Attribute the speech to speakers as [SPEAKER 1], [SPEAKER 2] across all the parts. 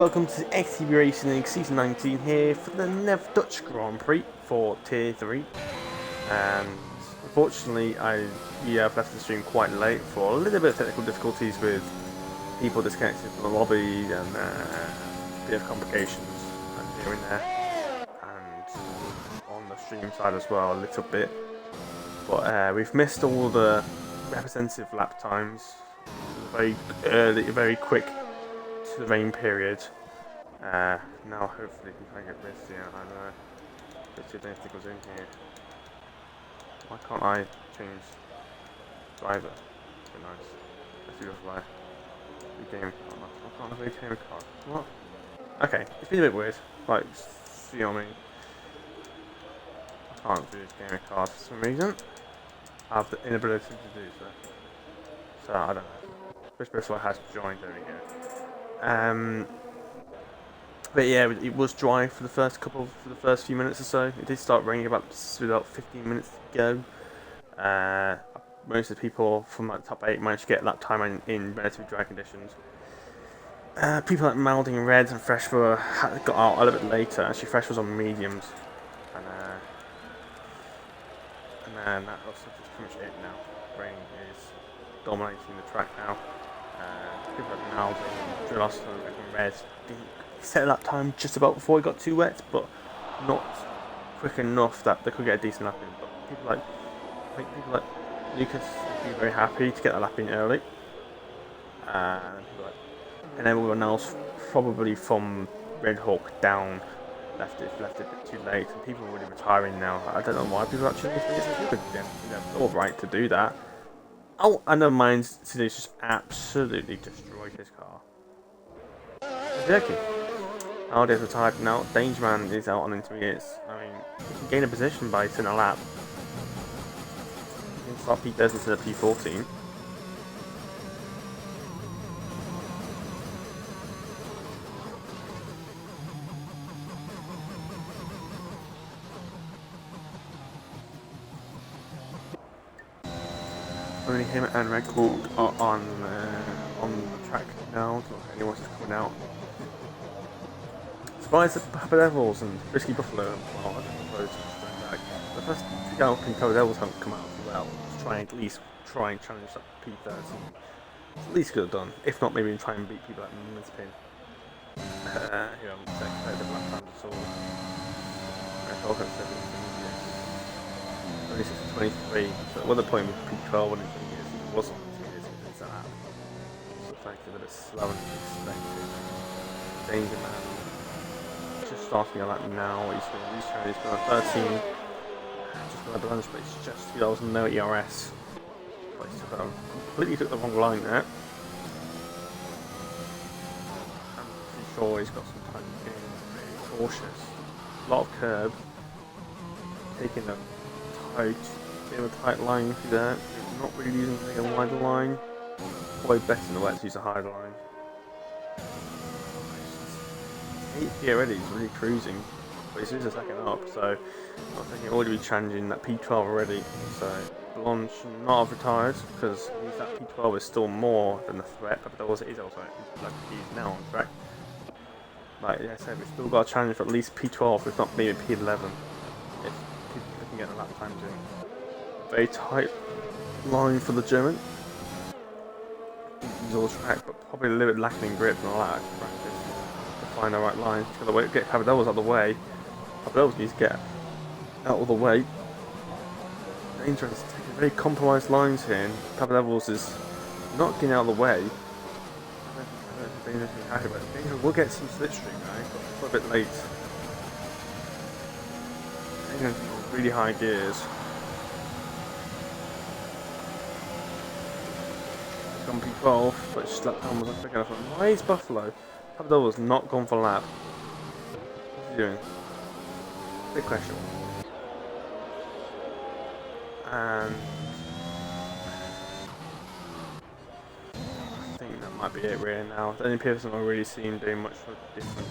[SPEAKER 1] Welcome to STB Racing League Season 19 here for the Nev Dutch Grand Prix for Tier 3. And unfortunately, we have left the stream quite late for a little bit of technical difficulties with people disconnected from the lobby and a bit of complications here and there. And on the stream side as well, a little bit. But we've missed all the representative lap times. Very early, very quick to the rain period. Now hopefully we can get this. Yeah, I know. Let's see if anything goes in here. Why can't I change driver? Very nice. Let's do this way. Game. I can't have a game card. What? Okay, it's been a bit weird. Like, see what I mean? I can't do this game card for some reason. I have the inability to do so. So I don't know. This person has joined. There we go. But yeah, it was dry for the first few minutes or so. It did start raining about 15 minutes to go. Most of the people from like top 8 managed to get lap time in relatively dry conditions. People like Malding and Red and Fresh got out a little bit later. Actually, Fresh was on mediums, and then that also is pretty much it now. Rain is dominating the track now. People like Malding, Drill and Red didn't set lap time just about before it got too wet, but not quick enough that they could get a decent lap in. But people like Lucas would be very happy to get that lap in early, and everyone else probably from Red Hawk down left it a bit too late, and people are already retiring now. I don't know why people are actually they're all right to do that. Oh, I know mine's today's just absolutely destroyed his car. Exactly. Alde's retired now. Dangerman is out on intermediates. I mean, he can gain a position by sitting a lap. He can start P13 instead of P14. Only him and Red Hawk are on the track now. Anyone else coming out. Surprise the Papa Devils and Risky Buffalo. Well, I don't suppose back. The first Galpin Papa Devils haven't come out as well. Just try and challenge that P13. At least could have done. If not, maybe try and beat people like Minspin. Here I'm second the Black Panther Sword. Only 23. So what the point with P12 when it wasn't 2 years into that. So it's a bit slower than expected. Danger Man. Just starting a lap now. He's going on 13. Just got a lunch, but it's just 2 hours and no ERS. But he completely took the wrong line there. I'm pretty sure he's got some time to be very cautious. A lot of curb. Taking a tight line through there. Not really using a wider line. Probably better in the way to use a higher line. 8th gear already, he's really cruising, but he's a second up, so I think he'll already be challenging that P12 already. So Blonde should not have retired because that P12 is still more than the threat, but it is also like he's now on track. Like I said, we've still got a challenge for at least P12, if not maybe P11, if people can get a lap time doing. Very tight line for the German. He's all track, but probably a little bit lacking in grip and all that practice. Find the right line. He's got to get Papadels out of the way. Papadels needs to get out of the way. Dangerous taking very compromised lines here, and Papadels is not getting out of the way. I don't think Dangerous is happy, but Dangerous will get some slipstream now. He's got a bit late. Dangerous really high gears. It's gone P12, but his lap time wasn't quick enough. Why is Buffalo? Papadol was not gone for lap. What's he doing? Big question. And I think that might be it really now. The only person I've really seen doing much of a difference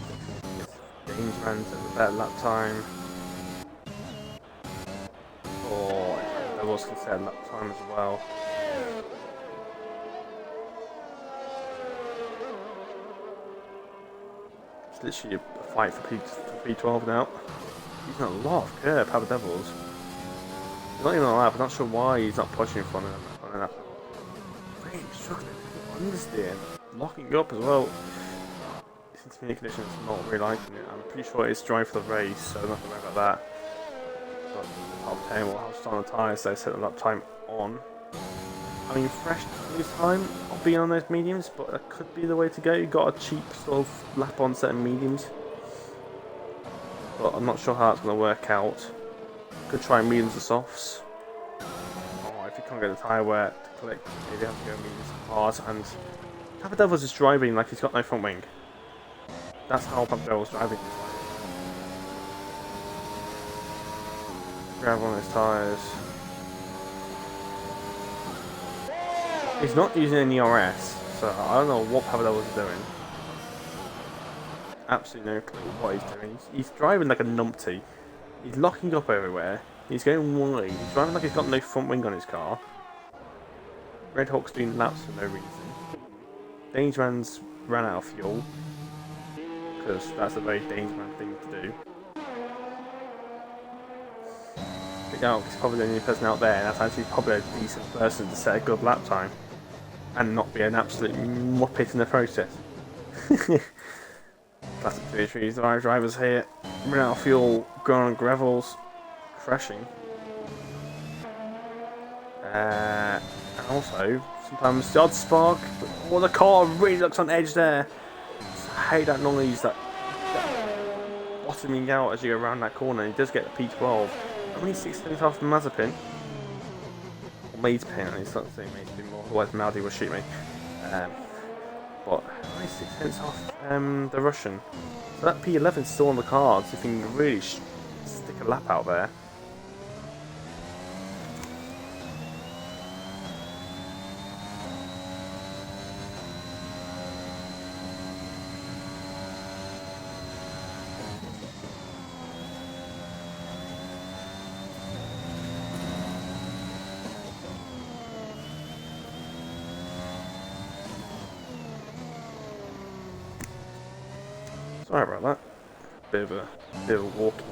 [SPEAKER 1] is Dangerman at the better lap time. Or there was considered lap time as well. It's literally a fight for P12 now. He's not a lot of curb, Papa Devils. He's not even on a lap. I'm not sure why he's not pushing for him on an lap. Really struggling to understeer, locking up as well. Since the conditions not really liking it. I'm pretty sure it's dry for the race, so I'm not going to worry about that. But top 10 will have to start on the tyres, so I set the lap time on. I mean, fresh this time, I'll be on those mediums, but that could be the way to go. You've got a cheap sort of lap on set of mediums. But I'm not sure how it's going to work out. Could try mediums or softs. Or if you can't get the tyre wear to click, maybe you have to go mediums and hard. And Papa Devil's is driving like he's got no front wing. That's how Papa Devil's driving. Grab on his tyres. He's not using any RS, so I don't know what Papa Devil's is doing. Absolutely no clue what he's doing. He's driving like a numpty. He's locking up everywhere. He's going wide. He's driving like he's got no front wing on his car. Red Hawk's doing laps for no reason. Dangerman's ran out of fuel. Because that's a very Dangerman thing to do. Big Alk is probably the only person out there, and that's actually probably a decent person to set a good lap time. And not be an absolute muppet in the process. Classic 3 drivers here. Run out of fuel, going on gravels, crashing. And also, sometimes the odd spark. Oh, the car really looks on edge there. I hate that noise, that bottoming out as you go around that corner. He does get the P12. Only 6 tenths off the Mazepin. Or Mazepin, he's not saying Mazepin more, otherwise Maldi will shoot me. But only 6 tenths off the Russian. So that P11 is still on the cards if you can really stick a lap out there. Sorry about that. Bit of a walking.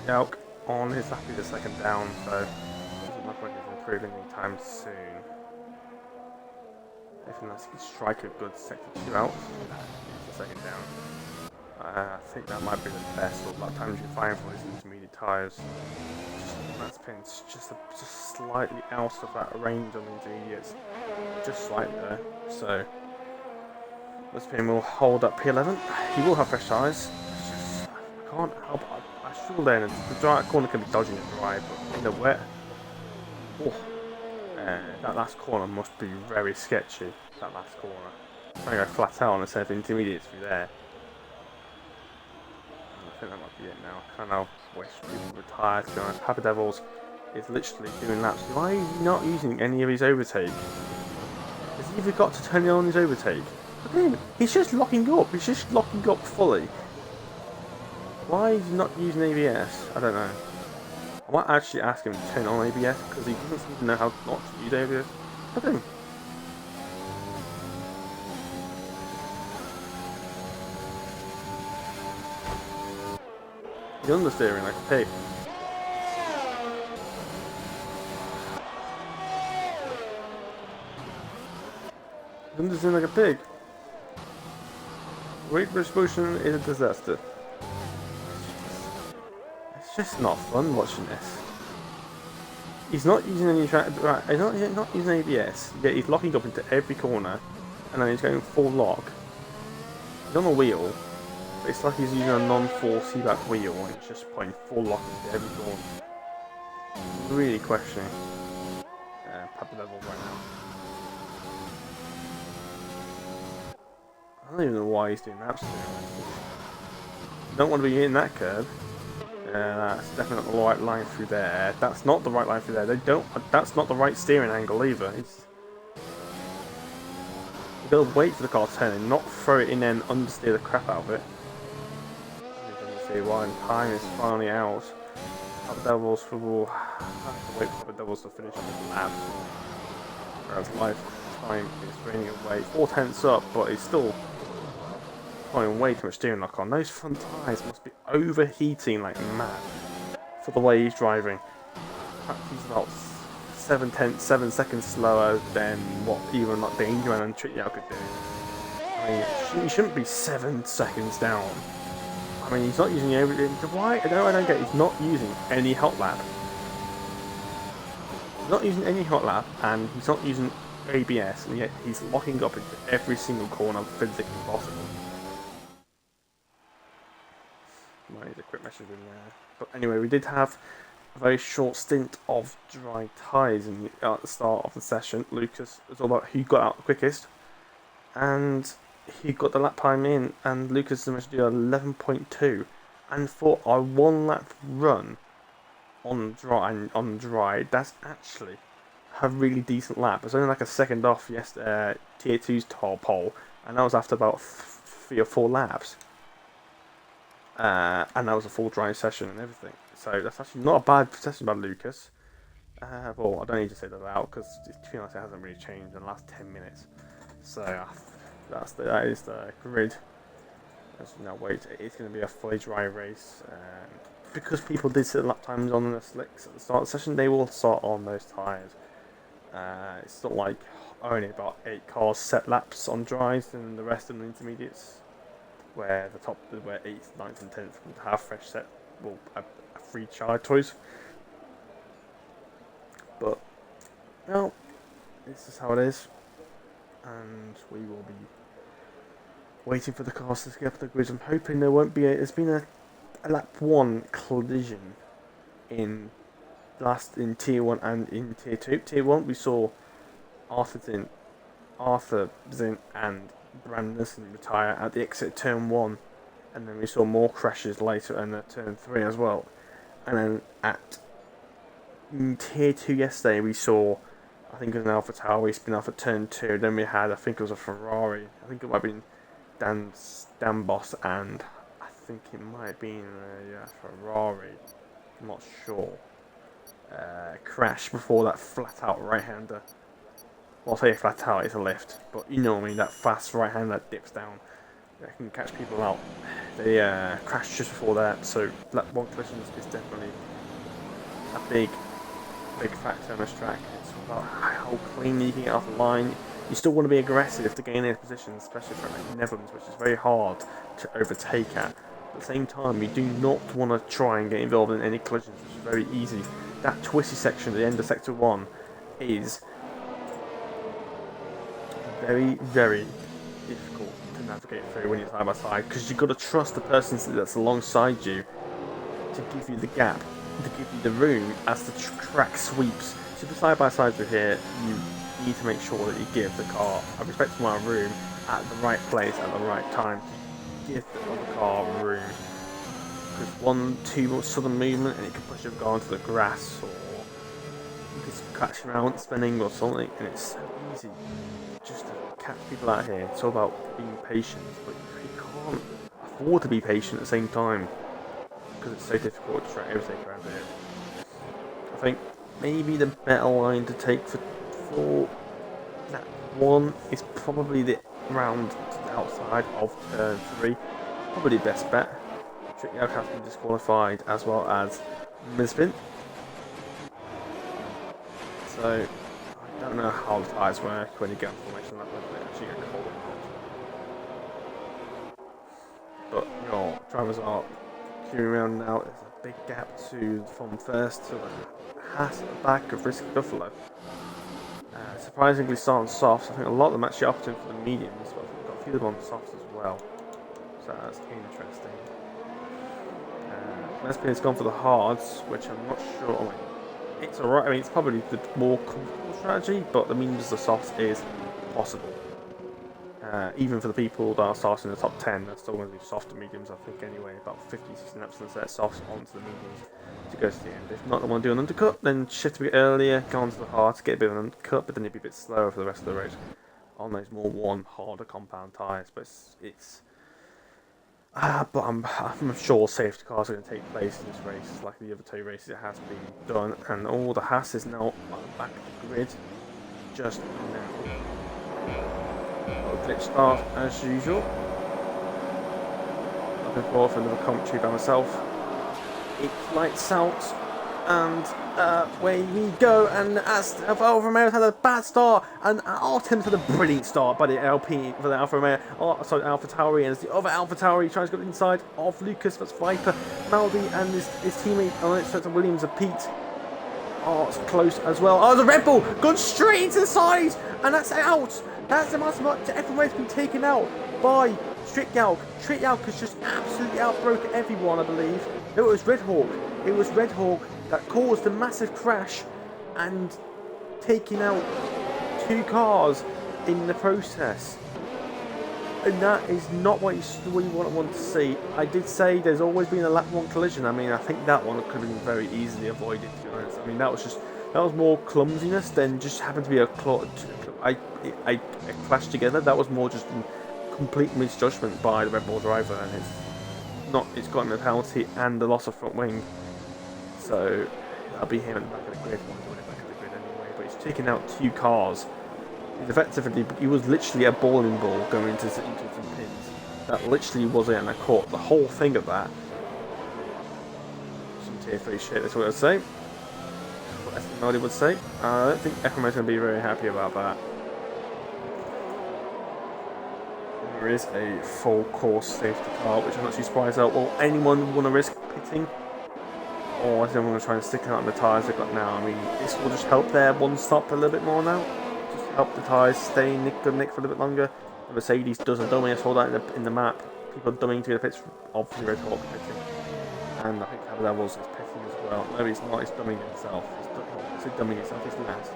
[SPEAKER 1] Alk on his lap, he's a second down, so doesn't look like he's improving anytime soon. If unless he can strike a good sector 2 out, he's a second down. I think that might be the best sort of lap times you can find for his intermediate tyres. Mazepin's just slightly out of that range on the intermediates, just slightly there. So Mazepin will hold up P11. He will have fresh tyres. I can't help it. I struggle there, and the dry corner can be dodging it dry, but in the wet, that last corner must be very sketchy. That last corner. I'm trying to go flat out on a set of intermediates through there. I think that might be it now. I kind of wish people were tired, to be honest. Papa Devils is literally doing laps. Why is he not using any of his overtake? Has he even got to turn on his overtake? Look at him. He's just locking up. He's just locking up fully. Why is he not using ABS? I don't know. I might actually ask him to turn on ABS because he doesn't seem to know how not to use ABS. Look at him. He's understeering like a pig. He's understeering like a pig. Weight distribution is a disaster. It's just not fun watching this. He's not using any he's not using ABS, yet he's locking up into every corner, and then he's going full lock. He's on a wheel, but it's like he's using a non-full C-back wheel, and it's just putting full lock into every corner. Really questioning Papa Devil right now. I don't even know why he's doing that. Don't want to be in that curb. That's definitely not the right line through there. That's not the right line through there. That's not the right steering angle either. They'll wait for the car to turn and not throw it in there and understeer the crap out of it. See why time is finally out. Papa Devils will have to wait for the Devils to finish on this lap. Whereas life time is raining away. 4 tenths up, but he's still applying way too much steering lock on. Those front tyres must be overheating like mad for the way he's driving. In fact, he's about 7 seconds slower than what even like Danger and Trickyard could do. I mean, he shouldn't be 7 seconds down. I mean, he's not using why? I don't get it. He's not using any hot lap. He's not using any hot lap, and he's not using ABS, and yet he's locking up into every single corner physically possible. Might need a quick message in there. But anyway, we did have a very short stint of dry tyres at the start of the session. Lucas, it was all about who got out the quickest, and he got the lap time in, and Lucas managed to do 11.2. And for a 1 lap run on dry, that's actually a really decent lap. It was only like a second off Tier 2's pole, and that was after about 3 or 4 laps. And that was a full dry session and everything. So that's actually not a bad session by Lucas. Well, I don't need to say that out because to be honest, it hasn't really changed in the last 10 minutes. So that is the grid. As you know, wait, it's going to be a fully dry race. Because people did set lap times on the slicks at the start of the session, they will start on those tyres. It's not like only about 8 cars set laps on dries and the rest of the intermediates, where 8th, 9th and 10th would have fresh set, a free charge choice. But no, this is how it is, and we will be waiting for the cars to get up the grid. I'm hoping there won't be there's been a lap 1 collision in Tier 1 and in Tier 2. Tier 1 we saw Arthur Zinn and Brandon retire at the exit turn 1, and then we saw more crashes later in turn 3 as well. And then in Tier 2 yesterday we saw, I think it was an Alpha Tauri spin off at turn 2, then we had, I think it was a Ferrari, I think it might have been Dan Boss, and I think it might have been a Ferrari, I'm not sure, crash before that flat out right hander. Well, I'll say flat out, it's a lift, but you know what I mean, that fast right hand that dips down, that can catch people out. They crashed just before that, so lap 1 collisions is definitely a big factor on this track. It's about how clean you can get off the line. You still want to be aggressive to gain those positions, especially for like Netherlands, which is very hard to overtake at. At the same time, you do not want to try and get involved in any collisions, which is very easy. That twisty section at the end of Sector 1 is very, very difficult to navigate through when you're side by side, because you've got to trust the person that's alongside you to give you the gap, to give you the room as the track sweeps. So if you're side by side through here, you need to make sure that you give the car a respectable amount of room at the right place at the right time to give the other car room. Because too much sudden movement and it can push your car into the grass, or you can catch around spinning or something, and it's so easy just to catch people out here. It's all about being patient, but you can't afford to be patient at the same time because it's so difficult to track everything around here. I think maybe the better line to take for that 1 is probably the round outside of turn 3. Probably the best bet. Trickyard has been disqualified as well as Misspin. So I don't know how the tyres work when you get information like that, they actually get cold. But your drivers are queuing around now. There's a big gap from first to Haas at the back of Risky Buffalo. Surprisingly starting softs. I think a lot of them actually opted for the mediums, but we've got a few of them on softs as well. So that's interesting. Mespin's gone for the hards, which I'm not sure. I mean, it's alright. I mean, it's probably the more comfortable strategy, but the mediums, the softs is possible. Even for the people that are starting in the top 10, they're still going to do soft and mediums, I think, anyway. About 50-60 laps of the set softs onto the mediums to go to the end. If not, they want to do an undercut, then shift a bit earlier, go onto the hards, get a bit of an undercut, but then you'll be a bit slower for the rest of the race on those more harder compound tyres. But but I'm sure safety cars are going to take place in this race, like the other 2 races it has been done, and all the Haas is now back to the grid just now. Glitch start as usual. looking forward for another commentary by myself. It lights out, and away we go. And as Alfa Romeo had a bad start, and Artem's had a brilliant start by the LP for the Alfa Romeo. Oh, sorry, Alpha Tauri, and as the other Alpha Tauri tries to go inside of Lucas. That's Viper, Maldi, and his teammate on it, Williams and Pete. Oh, it's close as well. Oh, the Red Bull gone straight into the side, and that's out. That's the most everyone's been taken out by Strityauk. Strityauk has just absolutely outbroke everyone, I believe. No, it was Red Hawk. It was Red Hawk that caused the massive crash and taking out 2 cars in the process. And that is not what you want to see. I did say there's always been a lap 1 collision. I mean, I think that one could have been very easily avoided, to be honest. I mean, that was more clumsiness than just happened to be a clash together. That was more just complete misjudgment by the Red Bull driver, and it's got him a penalty and the loss of front wing. So that'll be him at the back of the grid. Anyway, but he's taking out 2 cars. He was literally a bowling ball going into some pins. That literally was it, and I caught the whole thing of that. Some tier 3 shit, that's what I'd say. What STB would say. I don't think FMO's going to be very happy about that. There is a full course safety car, which I'm not too surprised at. Will anyone want to risk pitting? Or is anyone going to try and stick out on the tyres they've got now? I mean, this will just help their one stop a little bit more now. Help the tyres stay good nick for a little bit longer. The Mercedes does a dummy. I saw that in the map. People dumbing to the pits. Obviously, Red Hawk pitting, and I think Cab Levels is pitting as well. No, he's not. He's dumbing himself. He's dumbing himself. He's last.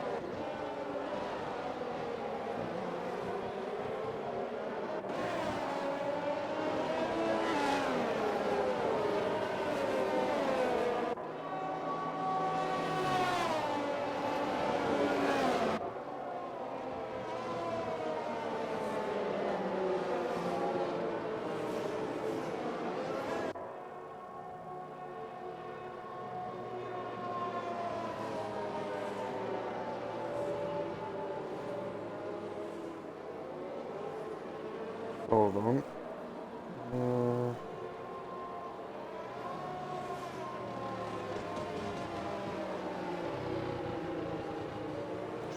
[SPEAKER 1] Hold on.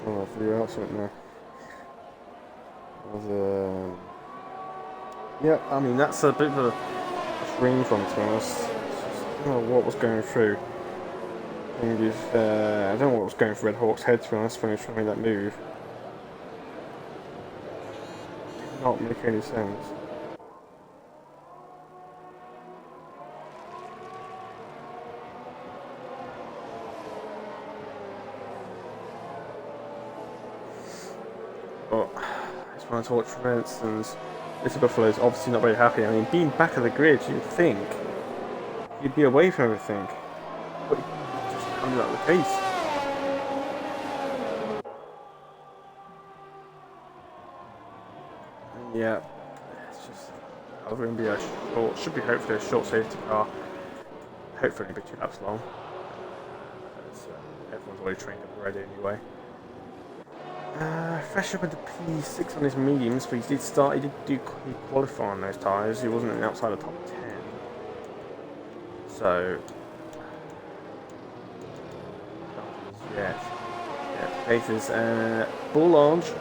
[SPEAKER 1] Trying to figure out something now. Yeah, I mean that's a bit of a range one, to be honest. I don't know what was going through. I don't know what was going through Red Hawk's head, to be honest, when he was trying to make that move. Not make any sense. But I just want to talk, for instance, Mr. Buffalo is obviously not very happy. I mean, being back of the grid, you'd think you'd be away from everything, but it's just not the case. Yeah, it's just going to be a short, should be hopefully a short safety car. Hopefully it'll be 2 laps long. Everyone's already trained up already anyway. Fresh up into P6 on his mediums, but he did qualify on those tyres. He wasn't outside the top 10. So, yeah, Paces, Boulange.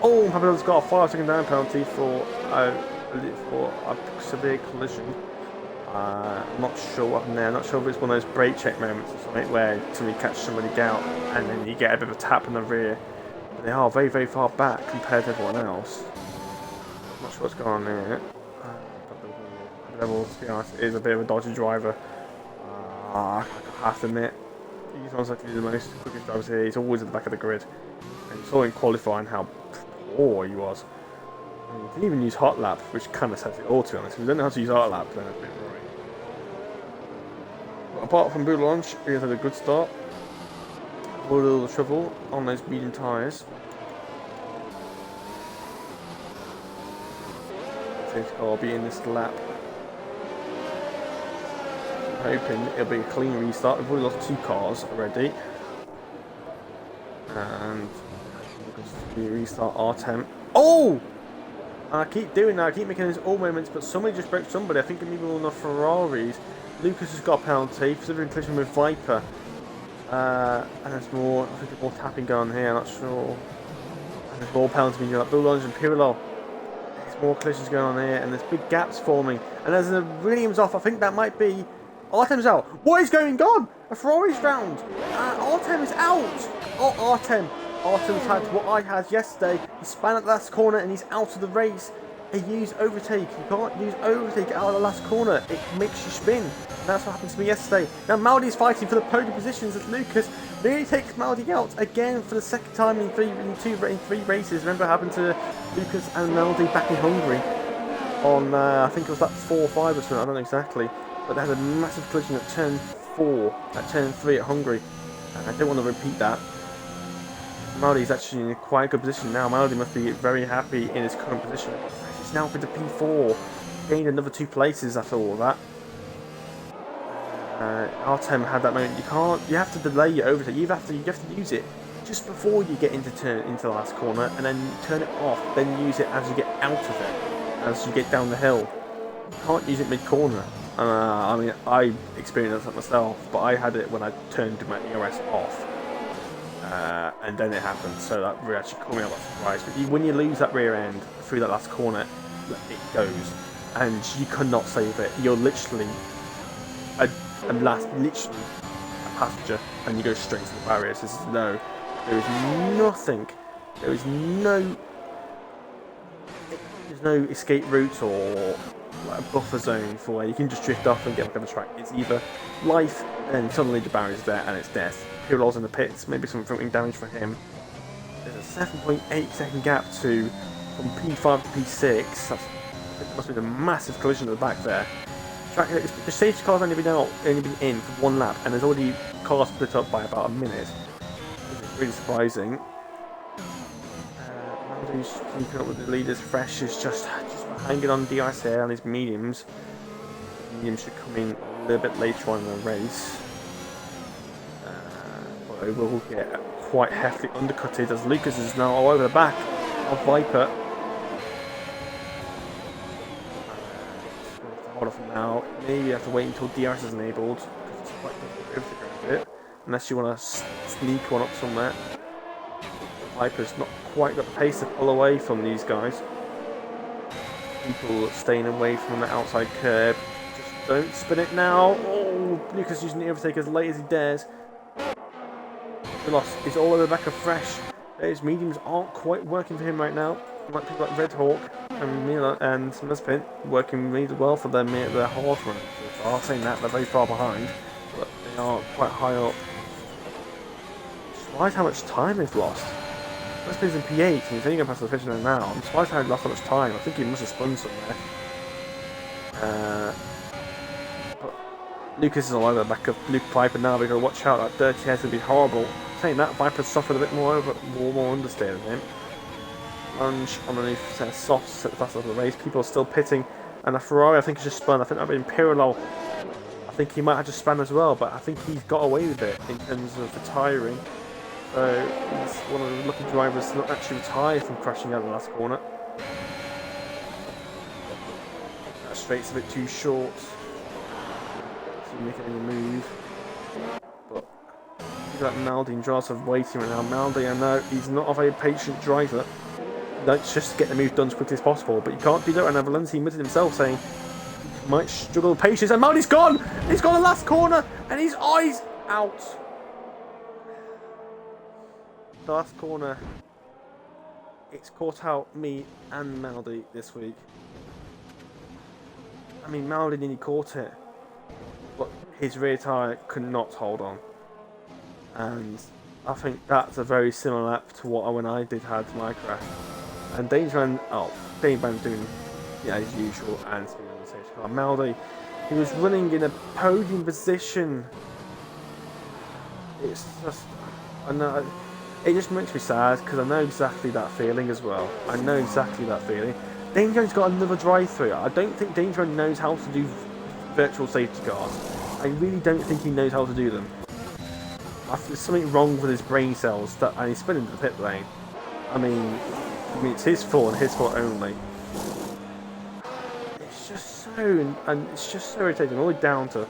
[SPEAKER 1] Oh, Papado's got a 5-second down penalty for a severe collision. I'm not sure what happened there. I'm not sure if it's one of those brake check moments or something where somebody catches somebody out and then you get a bit of a tap in the rear. But they are very, very far back compared to everyone else. I'm not sure what's going on there. Levels, to be honest, is a bit of a dodgy driver. I have to admit, he's not exactly the most quickest driver here. He's always at the back of the grid. And you saw in qualifying how poor he was. I mean, he didn't even use hot lap, which kind of says it all, to be honest. If you don't know how to use hot lap, then it's a bit worrying. But apart from Boulange, he has had a good start. Avoided all the trouble on those medium tyres. Safety car will be in this lap. I'm hoping it'll be a clean restart. We've already lost 2 cars already. And we restart Artem. Oh! And I keep doing that, I keep making those all moments, but somebody just broke somebody. I think maybe one of the Ferraris. Lucas has got a penalty for the collision with Viper. And there's more, I think there's more tapping going on here, I'm not sure. And there's more penalties being given up. Bulldogs and Pirlo. There's more collisions going on here, and there's big gaps forming. And there's a Williams off, I think that might be... Artem's out. What is going on? A Ferrari's round. Artem is out. Oh, Artem's had what I had yesterday. He span at the last corner and he's out of the race. He used overtake. You can't use overtake out of the last corner. It makes you spin. And that's what happened to me yesterday. Now Maldi's fighting for the podium positions as Lucas nearly takes Maldi out again for the second time in three races. Remember what happened to Lucas and Maldi back in Hungary on I think it was that 4 or 5 or something. I don't know exactly. But they had a massive collision at turn 4, at turn 3 at Hungary. And I don't want to repeat that. Maldi's actually in a quite good position now. Maldi must be very happy in his current position. He's now into P4. Gained another 2 places after all of that. Artem had that moment. You have to delay your overtake. You have to use it just before you get into the last corner, and then turn it off. Then use it as you get out of it, as you get down the hill. You can't use it mid-corner. I mean, I experienced that myself, but I had it when I turned my ERS off. And then it happened, so that really actually caught me out by surprise. But when you lose that rear end through that last corner, it goes, and you cannot save it. You're literally a passenger, and you go straight to the barriers. There is nothing. There's no escape route or like a buffer zone for where you can just drift off and get back on the track. It's either life, and suddenly the barrier's there, and it's death. Pirlo's in the pits, maybe some floating damage for him. There's a 7.8 second gap from P5 to P6. That must have been a massive collision at the back there. The safety car's only been in for 1 lap, and there's already cars split up by about a minute. It's really surprising. Who's keeping up with the leaders. Fresh is just hanging on DRS here on his mediums. Mediums should come in a little bit later on in the race. But they will get quite heavily undercutted as Lucas is now all over the back of Viper. Hold off now. Maybe you have to wait until DRS is enabled, because it's quite difficult to go a bit. Unless you want to sneak one up somewhere. Viper's not quite got the pace to pull away from these guys. People staying away from the outside curb. Just don't spin it now. Oh, Lucas using the overtake as late as he dares. He's all over the back of Fresh. His mediums aren't quite working for him right now. Like people like Red Hawk and Mila and Smithpin working really well for them at their hard run. So I'm saying that they're very far behind, but they are quite high up. Surprised how much time they've lost. Smithpin's in P8 and he's only going to pass the finish now. I'm surprised how he lost so much time. I think he must have spun somewhere. But Lucas is all over the back of Luke Viper now. We've got to watch out. That dirty hair's going to be horrible. Saying that, Viper's suffered a bit more understeer than him. Lunge underneath set of softs at the fast of the race. People are still pitting, and the Ferrari I think has just spun. I think that would have been Pirlo. I think he might have just spun as well, but I think he's got away with it in terms of retiring. So he's one of the lucky drivers to not actually retire from crashing out of the last corner. That straight's a bit too short to make any move. But people like Maldi and Jarls are waiting right now. Maldi, I know he's not a very patient driver. That's just to get the move done as quickly as possible, but you can't do that. And Valencia admitted himself saying he might struggle with patience. And Maldi's gone! He's got the last corner, and his eyes out. The last corner. It's caught out me and Maldi this week. I mean, Maldi nearly caught it, but his rear tyre could not hold on. And I think that's a very similar lap to what when I had my crash. And Dangerman doing as usual and speeding on the stage car. Maldi, he was running in a podium position. It's just, I know, it just makes me sad because I know exactly that feeling as well. I know exactly that feeling. Dangerman's got another drive-through. I don't think Dangerman knows how to do virtual safety cars. I really don't think he knows how to do them. There's something wrong with his brain cells and he's spinning into the pit lane. I mean, it's his fault and his fault only. it's just so irritating. All the way down to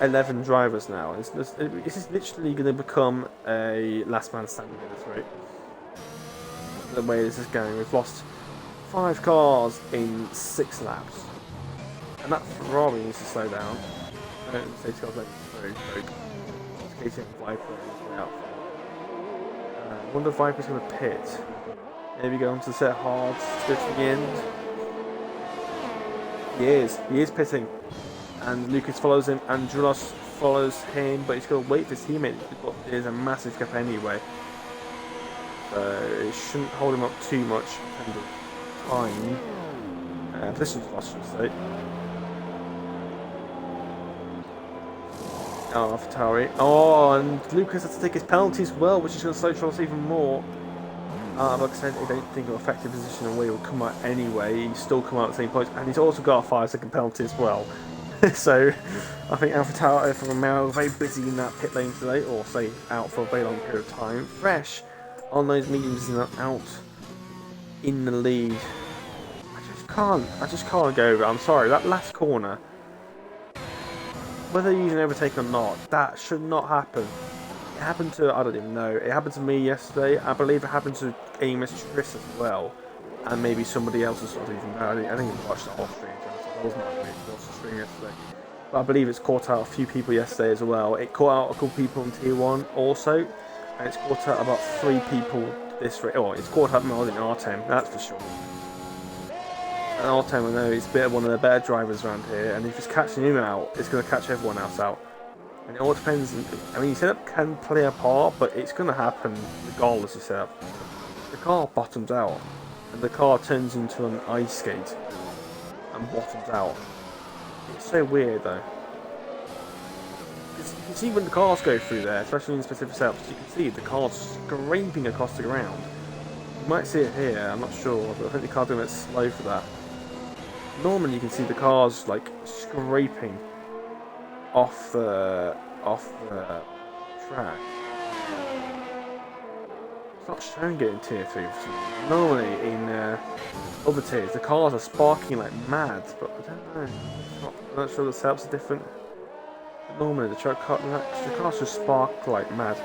[SPEAKER 1] 11 drivers now. This is literally going to become a last man standing at this rate. The way this is going, we've lost 5 cars in 6 laps, and that Ferrari needs to slow down. I don't say to like very Casey and Viper on his way out. I wonder if Viper's going to pit. Maybe go on to set hard to go to the end. He is pitting, and Lucas follows him, and Drulos follows him, but he's got to wait for his teammate. There's a massive gap anyway, so it shouldn't hold him up too much in terms of time. Position's lost, should I say. Oh, Fatari. Oh, and Lucas has to take his penalty as well, which is going to slow Drulos even more. Like I said, I don't think it'll affect his position and where he'll come out anyway. He's still come out at the same point, and he's also got a 5-second penalty as well. So I think AlphaTauri from Romero very busy in that pit lane today, or say out for a very long period of time. Fresh on those mediums and out in the lead. I just can't go over it. I'm sorry, that last corner, whether you're using overtake or not, that should not happen. It happened to, I don't even know, it happened to me yesterday. I believe it happened to Amos Triss as well, and maybe somebody else as well. I didn't even watch the whole stream, so I wasn't watching the stream yesterday. But I believe it's caught out a few people yesterday as well. It caught out a couple people in Tier 1 also, and it's caught out about 3 people this race. Oh, it's caught out more than Artem, that's for sure. And Artem, I know, he's a bit of one of the better drivers around here, and if it's catching him out, it's going to catch everyone else out. And it all depends. I mean, your setup can play a part, but it's going to happen regardless of setup. The car bottoms out, and the car turns into an ice skate and bottoms out. It's so weird though. You can see when the cars go through there, especially in specific setups, you can see the car's scraping across the ground. You might see it here, I'm not sure, but I think the car's doing it slow for that. Normally you can see the cars like scraping off the track. It's not showing it in Tier 3. Normally in other tiers the cars are sparking like mad, but I don't know. I'm not sure the setups are different. But normally the cars just spark like mad.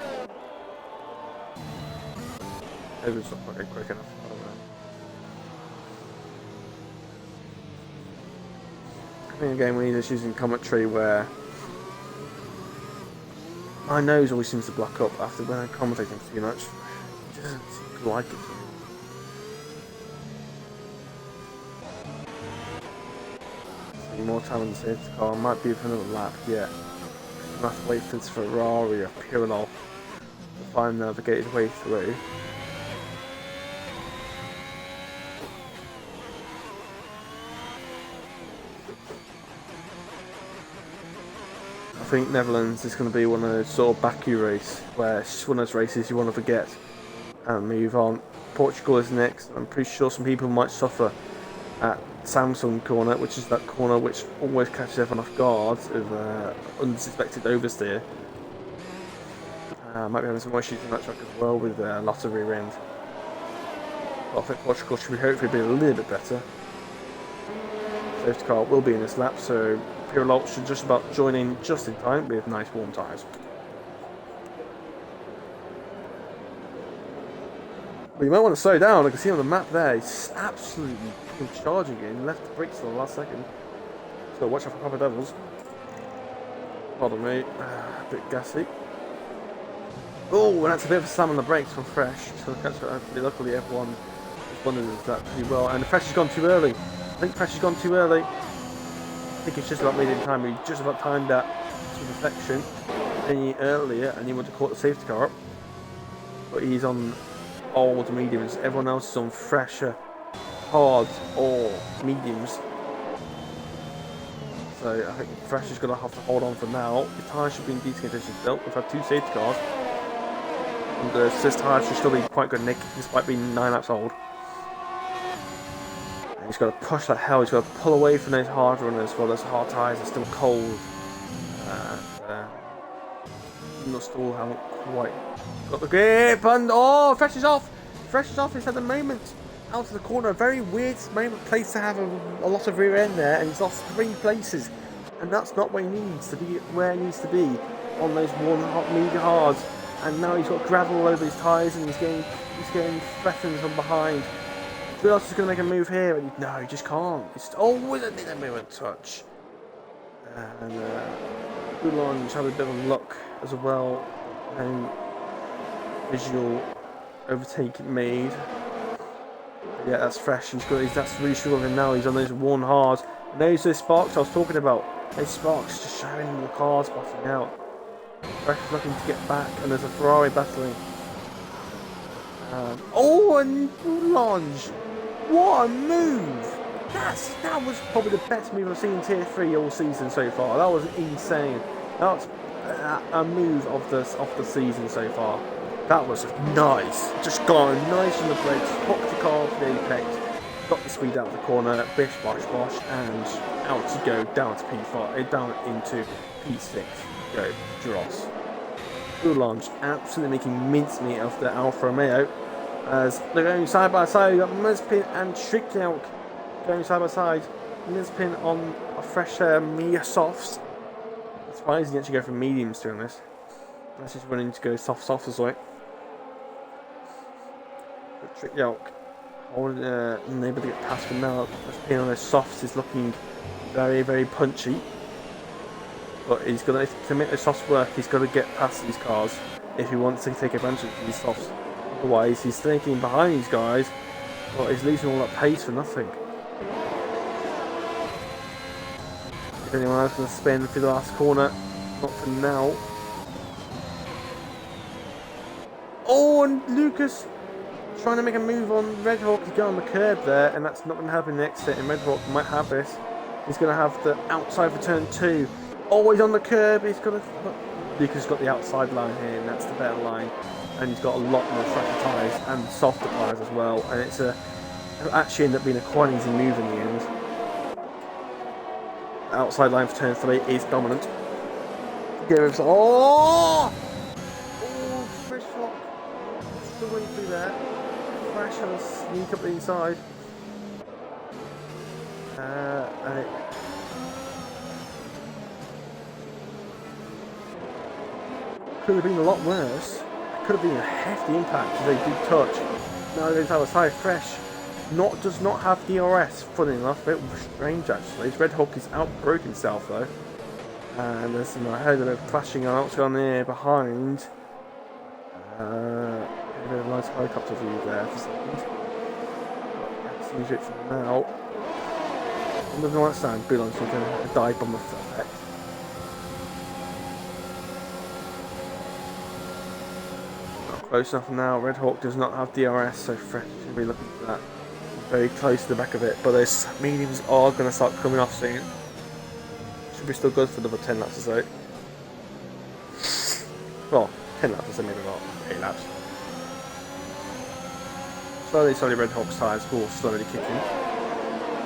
[SPEAKER 1] Maybe it's not quite quick enough. I don't know. I think again we need just using commentary where my nose always seems to block up after when I'm commentating too much. It doesn't seem to like it. See more time on the safety car. Might be for another lap yet. I'm gonna have to wait for this Ferrari or Pirello to find navigate his way through. I think Netherlands is going to be one of those sort of Baku race where it's just one of those races you want to forget and move on. Portugal is next. I'm pretty sure some people might suffer at Samsung corner, which is that corner which always catches everyone off guard with unsuspected oversteer. Might be having some issues in that track as well with a lot of rear end. But I think Portugal should hopefully be a little bit better. Safety car will be in this lap, so Pirello should just about join in just in time with nice warm tyres. But you might want to slow down. I can see on the map there, he's absolutely charging it and left the brakes for the last second. So watch out for Papa Devils. Pardon me, a bit gassy. Oh, and that's a bit of a slam on the brakes from Fresh. So luckily everyone responded to that pretty well. And Fresh has gone too early. I think Fresh has gone too early. I think it's just about made in time. He just about timed that to perfection any earlier, and he would have caught the safety car up. But he's on old mediums. Everyone else is on fresher, hard or mediums. So I think Fresh is going to have to hold on for now. The tyres should be in decent condition still. We've had 2 safety cars. And the assist tyres should still be quite good nick, despite being 9 laps old. He's got to push like hell. He's got to pull away from those hard runners while those hard tyres are still cold. Still haven't quite got the grip. And oh, Fresh is off. Fresh is off. He's had a moment. out of the corner. A very weird place to have a lot of rear end there, and he's lost 3 places. And that's not where he needs to be, on those mega hards. And now he's got gravel all over his tyres, and he's getting threatened from behind. Who else is going to make a move here? And no, he just can't. With a moment touch. And Boulange had a bit of luck as well. And visual overtake made. Yeah, that's fresh. That's really struggling now. He's on those worn hard. And those sparks I was talking about. Those sparks just showing the cars bottoming out. Fresh looking to get back, and there's a Ferrari battling. And Boulange! What a move! That was probably the best move I've seen in Tier 3 all season so far. That was insane. That was a move of the season so far. That was nice. Just gone nice on the brakes, hooked the car off the apex, got the speed out of the corner, bish bosh bosh, and out to go down to P5, down into P6. Go Dross. Boulange absolutely making mincemeat of the Alfa Romeo as they're going side by side. We've got Mazepin and Tricliauc going side by side. Mazepin on a fresh media softs. It's surprising you actually go from mediums doing this. That's just running to go softs as well. Tricliauc unable to get past for now. Mazepin on those softs is looking very, very punchy. But he's got to make the softs work. He's got to get past these cars if he wants to take advantage of these softs. Otherwise, he's sneaking behind these guys, but he's losing all that pace for nothing. If anyone else going to spin through the last corner, not for now. Oh, and Lucas trying to make a move on Red Hawk. He's going on the curb there, and that's not going to happen next set. And Red Hawk might have this. He's going to have the outside for turn 2. Always on the curb. He's got Lucas has got the outside line here, and that's the better line. And he's got a lot more fresher tyres and softer tyres as well. And it'll actually end up being a quite easy move in the end. Outside line for turn 3 is dominant. Fresh flop. Struggling through there. Crash and a sneak up the inside. And it could have been a lot worse. It could have been a hefty impact if they did touch. Now they have a side fresh. Does not have DRS, funny enough. A bit strange actually. Red Hawk is outbroke himself though. And there's I heard of it clashing out on there behind. A bit of a nice helicopter view there for a second. Seems it for now. Doesn't understand. Boulange's going to dive bomb effect. Close enough now. Red Hawk does not have DRS, so Fresh should be looking for that. Very close to the back of it, but those mediums are going to start coming off soon. Should be still good for another 10 laps or so. Well, 10 laps or so, maybe not 8 laps. Slowly Red Hawk's tyres will slowly kick in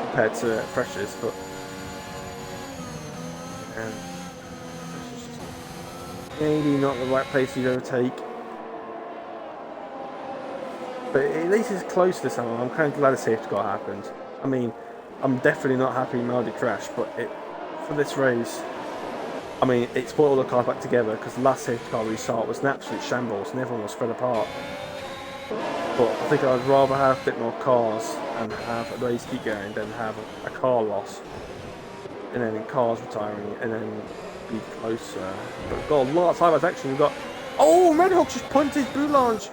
[SPEAKER 1] compared to Fresh's, but maybe not the right place to overtake. But at least it's close this time. I'm kind of glad a safety car happened. I mean, I'm definitely not happy Melody crashed, but for this race, I mean, it brought all the cars back together because the last safety car restart was an absolute shambles and everyone was spread apart. But I think I'd rather have a bit more cars and have a race keep going than have a car loss and then cars retiring and then be closer. But we've got a lot of side-by-side action. We've got Red Hawk just punted Boulange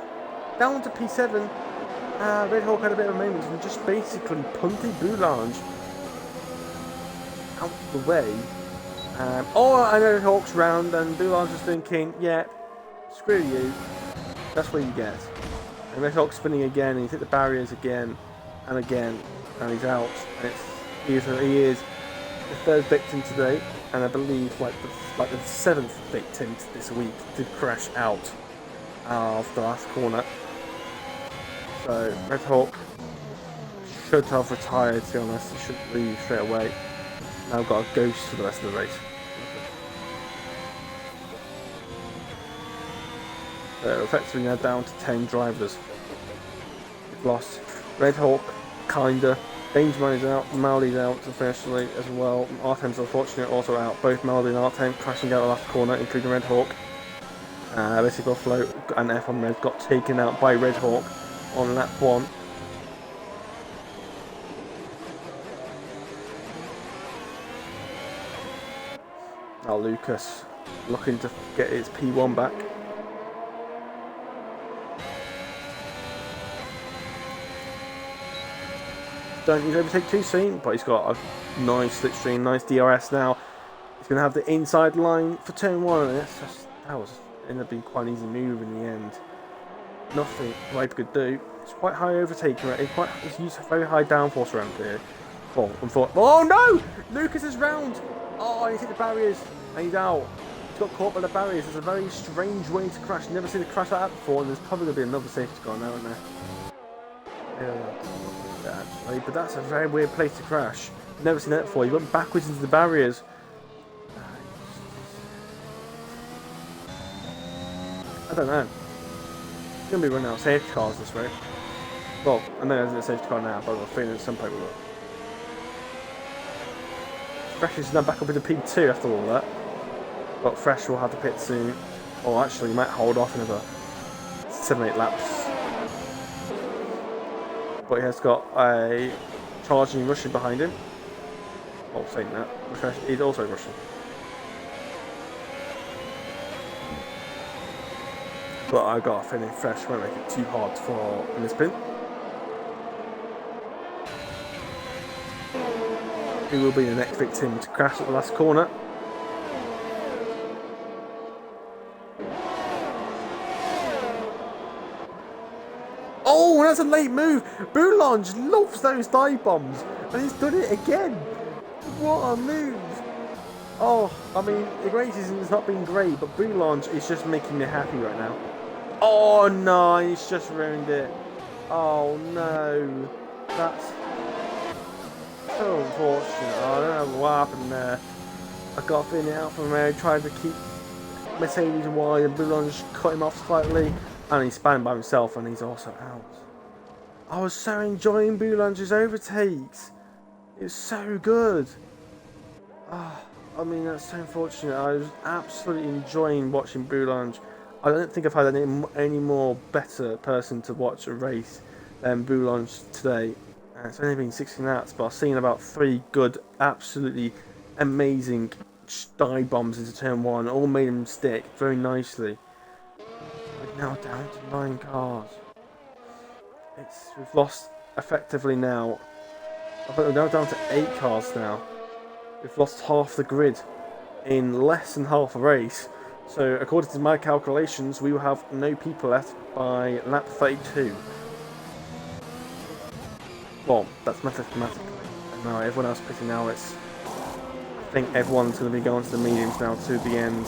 [SPEAKER 1] down to P7. Red Hawk had a bit of a moment and just basically punted Boulange out the way. And Red Hawk's round, and Boulange is thinking, yeah, screw you. That's what you get. And Red Hawk's spinning again, and he's hit the barriers again and again, and he's out. And he is the third victim today, and I believe like the 7th victim this week to crash out of the last corner. So Red Hawk should have retired, to be honest. He should leave straight away. Now got a ghost for the rest of the race. So effectively now down to 10 drivers. We've lost Red Hawk, kinda. Dangerman is out, Maldy's out officially as well. Artem's unfortunately also out. Both Maldy and Artem crashing out the last corner, including Red Hawk. Basically Buffalo and F1 Red got taken out by Red Hawk on lap 1. Now Lucas looking to get his P1 back. Don't need to overtake too soon, but he's got a nice slipstream, nice DRS now. He's going to have the inside line for turn 1 and that was ended up being quite an easy move in the end. Nothing Ripe could do. It's quite high overtaking rate. It's used very high downforce around here. Oh no! Lucas is round! Oh, he's hit the barriers and he's out. He's got caught by the barriers. It's a very strange way to crash. Never seen a crash like that before, and there's probably going to be another safety car now, isn't there? Yeah, actually, but that's a very weird place to crash. Never seen that before. You went backwards into the barriers. I don't know. It's going to be running out of safety cars this way. Well, I know there's a safety car now, but I've got a feeling some people will. Fresh is now back up into P2 after all that. But Fresh will have to pit soon. Or actually, he might hold off another 7-8 laps. But he has got a charging Russian behind him. Oh, saying that. Fresh is also Russian. But I got a feeling Fresh won't make it too hard for in this pin. He will be the next victim to crash at the last corner. Oh, that's a late move. Boulange loves those dive bombs, and he's done it again. What a move! Oh, I mean, the race season has not been great, but Boulange is just making me happy right now. Oh no, he's just ruined it. Oh no, that's so unfortunate. I don't know what happened there. I got a feeling Alfa Romeo tried to keep Mercedes wide, and Boulange cut him off slightly, and he spun by himself, and he's also out. I was so enjoying Boulange's overtakes. It was so good. I mean, that's so unfortunate. I was absolutely enjoying watching Boulange. I don't think I've had any more better person to watch a race than Boulange today. It's only been 16 laps, but I've seen about 3 good, absolutely amazing dive bombs into turn 1. All made him stick very nicely. We're now down to 9 cars. We've lost effectively now. I think we're now down to 8 cars now. We've lost half the grid in less than half a race. So according to my calculations, we will have no people left by lap 32. Well, that's mathematically. Now everyone else pitting now. I think everyone's going to be going to the mediums now to the end.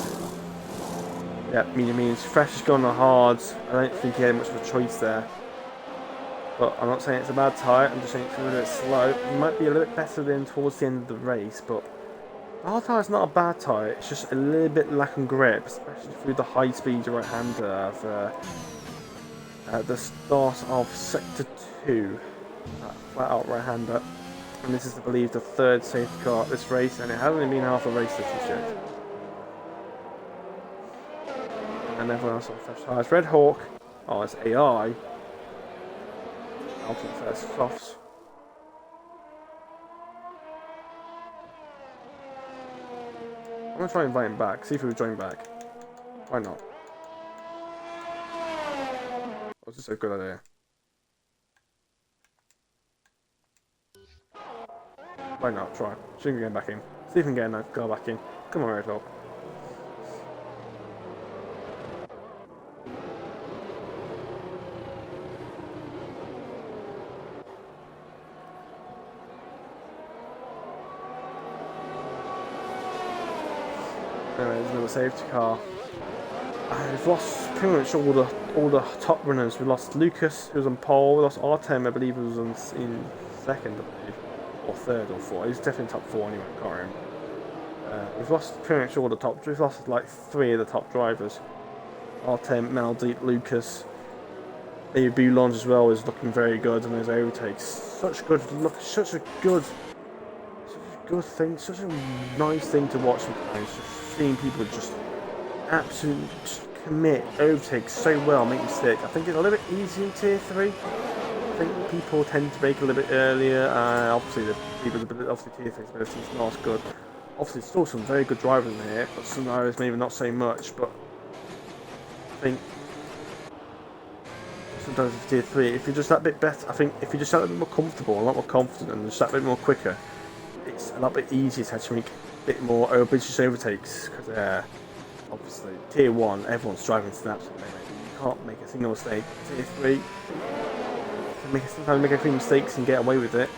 [SPEAKER 1] Yeah, mediums. Fresh is going on hards. I don't think he had much of a choice there. But I'm not saying it's a bad tyre. I'm just saying it's a little bit slow. He might be a little bit better than towards the end of the race, but the hard tyre is not a bad tyre. It's just a little bit lacking grip, especially through the high-speed right-hander at the start of Sector 2. Flat-out right-hander. And this is, I believe, the 3rd safety car at this race, and it hasn't been half a race this yet. And everyone else on fresh tyres. Red Hawk. Oh, it's AI. Out of the first softs. I'm going to try and invite him back, see if he would join back. Why not? That was just a good idea. Why not? Try. See if we can get back in. See if we can get a go back in. Come on, Red Hawk. There's another safety car. We've lost pretty much all the top runners. We lost Lucas, who was on pole. We lost Artem, I believe, who was in 2nd, I believe, or 3rd or 4th. He's definitely top 4 anyway. I can't remember. We've lost pretty much all the top. We've lost like 3 of the top drivers. Artem, Maldeep, Lucas. maybe launch as well is looking very good, and those overtakes, such a good thing, such a nice thing to watch sometimes. Just seeing people just absolutely commit, overtake so well, make mistakes. I think it's a little bit easier in Tier 3. I think people tend to brake a little bit earlier. Obviously, the people, obviously Tier 3 ability is not as good. Obviously, still some very good drivers in here, but some drivers maybe not so much. But I think sometimes with Tier 3, if you're just that bit better, I think if you're just that bit more comfortable, a lot more confident, and just that bit more quicker, it's a lot bit easier to actually make a bit more overtakes. Because obviously, Tier 1, everyone's driving to the absolute limit. You can't make a single mistake. Tier 3, you can sometimes make a few mistakes and get away with it.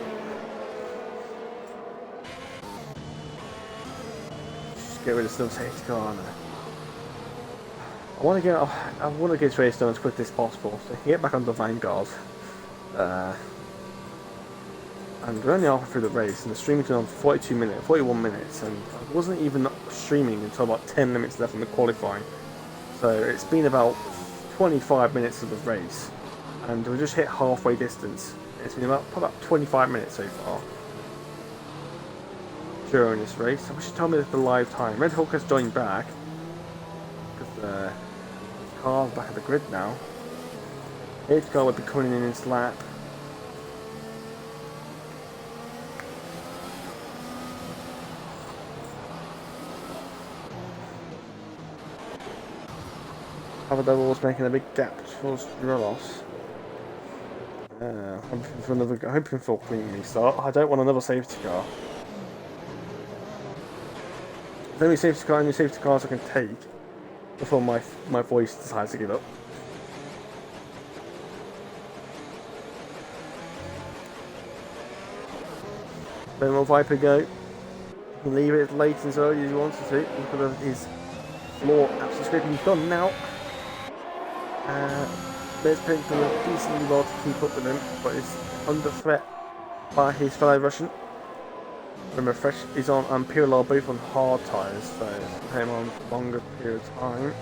[SPEAKER 1] Just get rid of some safety car now. I want to get this race done as quickly as possible, so I can get back onto Vanguard. And we're only halfway through the race, and the streaming's been on for 41 minutes, and I wasn't even streaming until about 10 minutes left in the qualifying. So it's been about 25 minutes of the race, and we just hit halfway distance. It's been about 25 minutes so far during this race. I wish you told me the live time. Red Hawk has joined back because the car's back at the grid now. His car would be coming in his lap. Other Devils making a big gap towards Relos. Hoping for a clean restart. I don't want another safety car. The only safety cars I can take before my voice decides to give up. Let more Viper go. You can leave it as late and as early as you wanted to. Look at his floor absolutely scraping. He's gone now. There's Pink doing decently well to keep up with him, but is under threat by his fellow Russian. Remember, Fresh is on and Pirlo are both on hard tyres, so it's him on a longer period of time.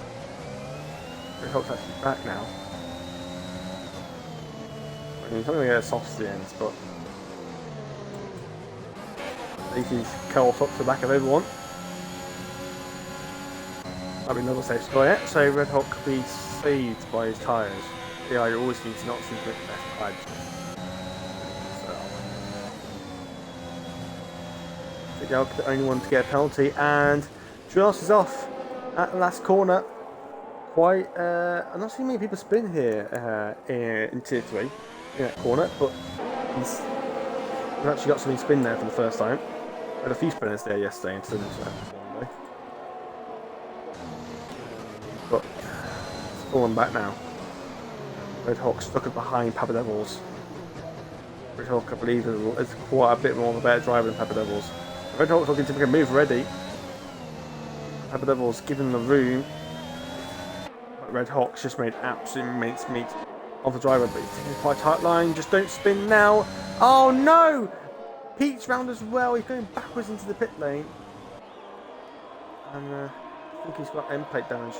[SPEAKER 1] It helps actually back now. I mean, he's not going to get a soft to the end, but I think he's curled up to the back of everyone. That'll be another safe score yet, so Red Hawk could be saved by his tyres. Yeah, you always need to not seem to make the best tyre choice. So, Fidel the only one to get a penalty, and Jules is off at the last corner. Quite, I'm not seeing many people spin here in Tier 3 in that corner, but he's actually got something spin there for the first time. I had a few spinners there yesterday instead of one day. But it's fallen back now. Red Hawk stuck it behind Papa Devils. Red Hawk, I believe, is quite a bit more of a better driver than Papa Devils. Red Hawk's looking to make a move already. Papa Devils given the room. But Red Hawk's just made absolute mincemeat of the driver, but he's taking quite a tight line. Just don't spin now. Oh no! Pete's round as well. He's going backwards into the pit lane. And I think he's got end plate damage.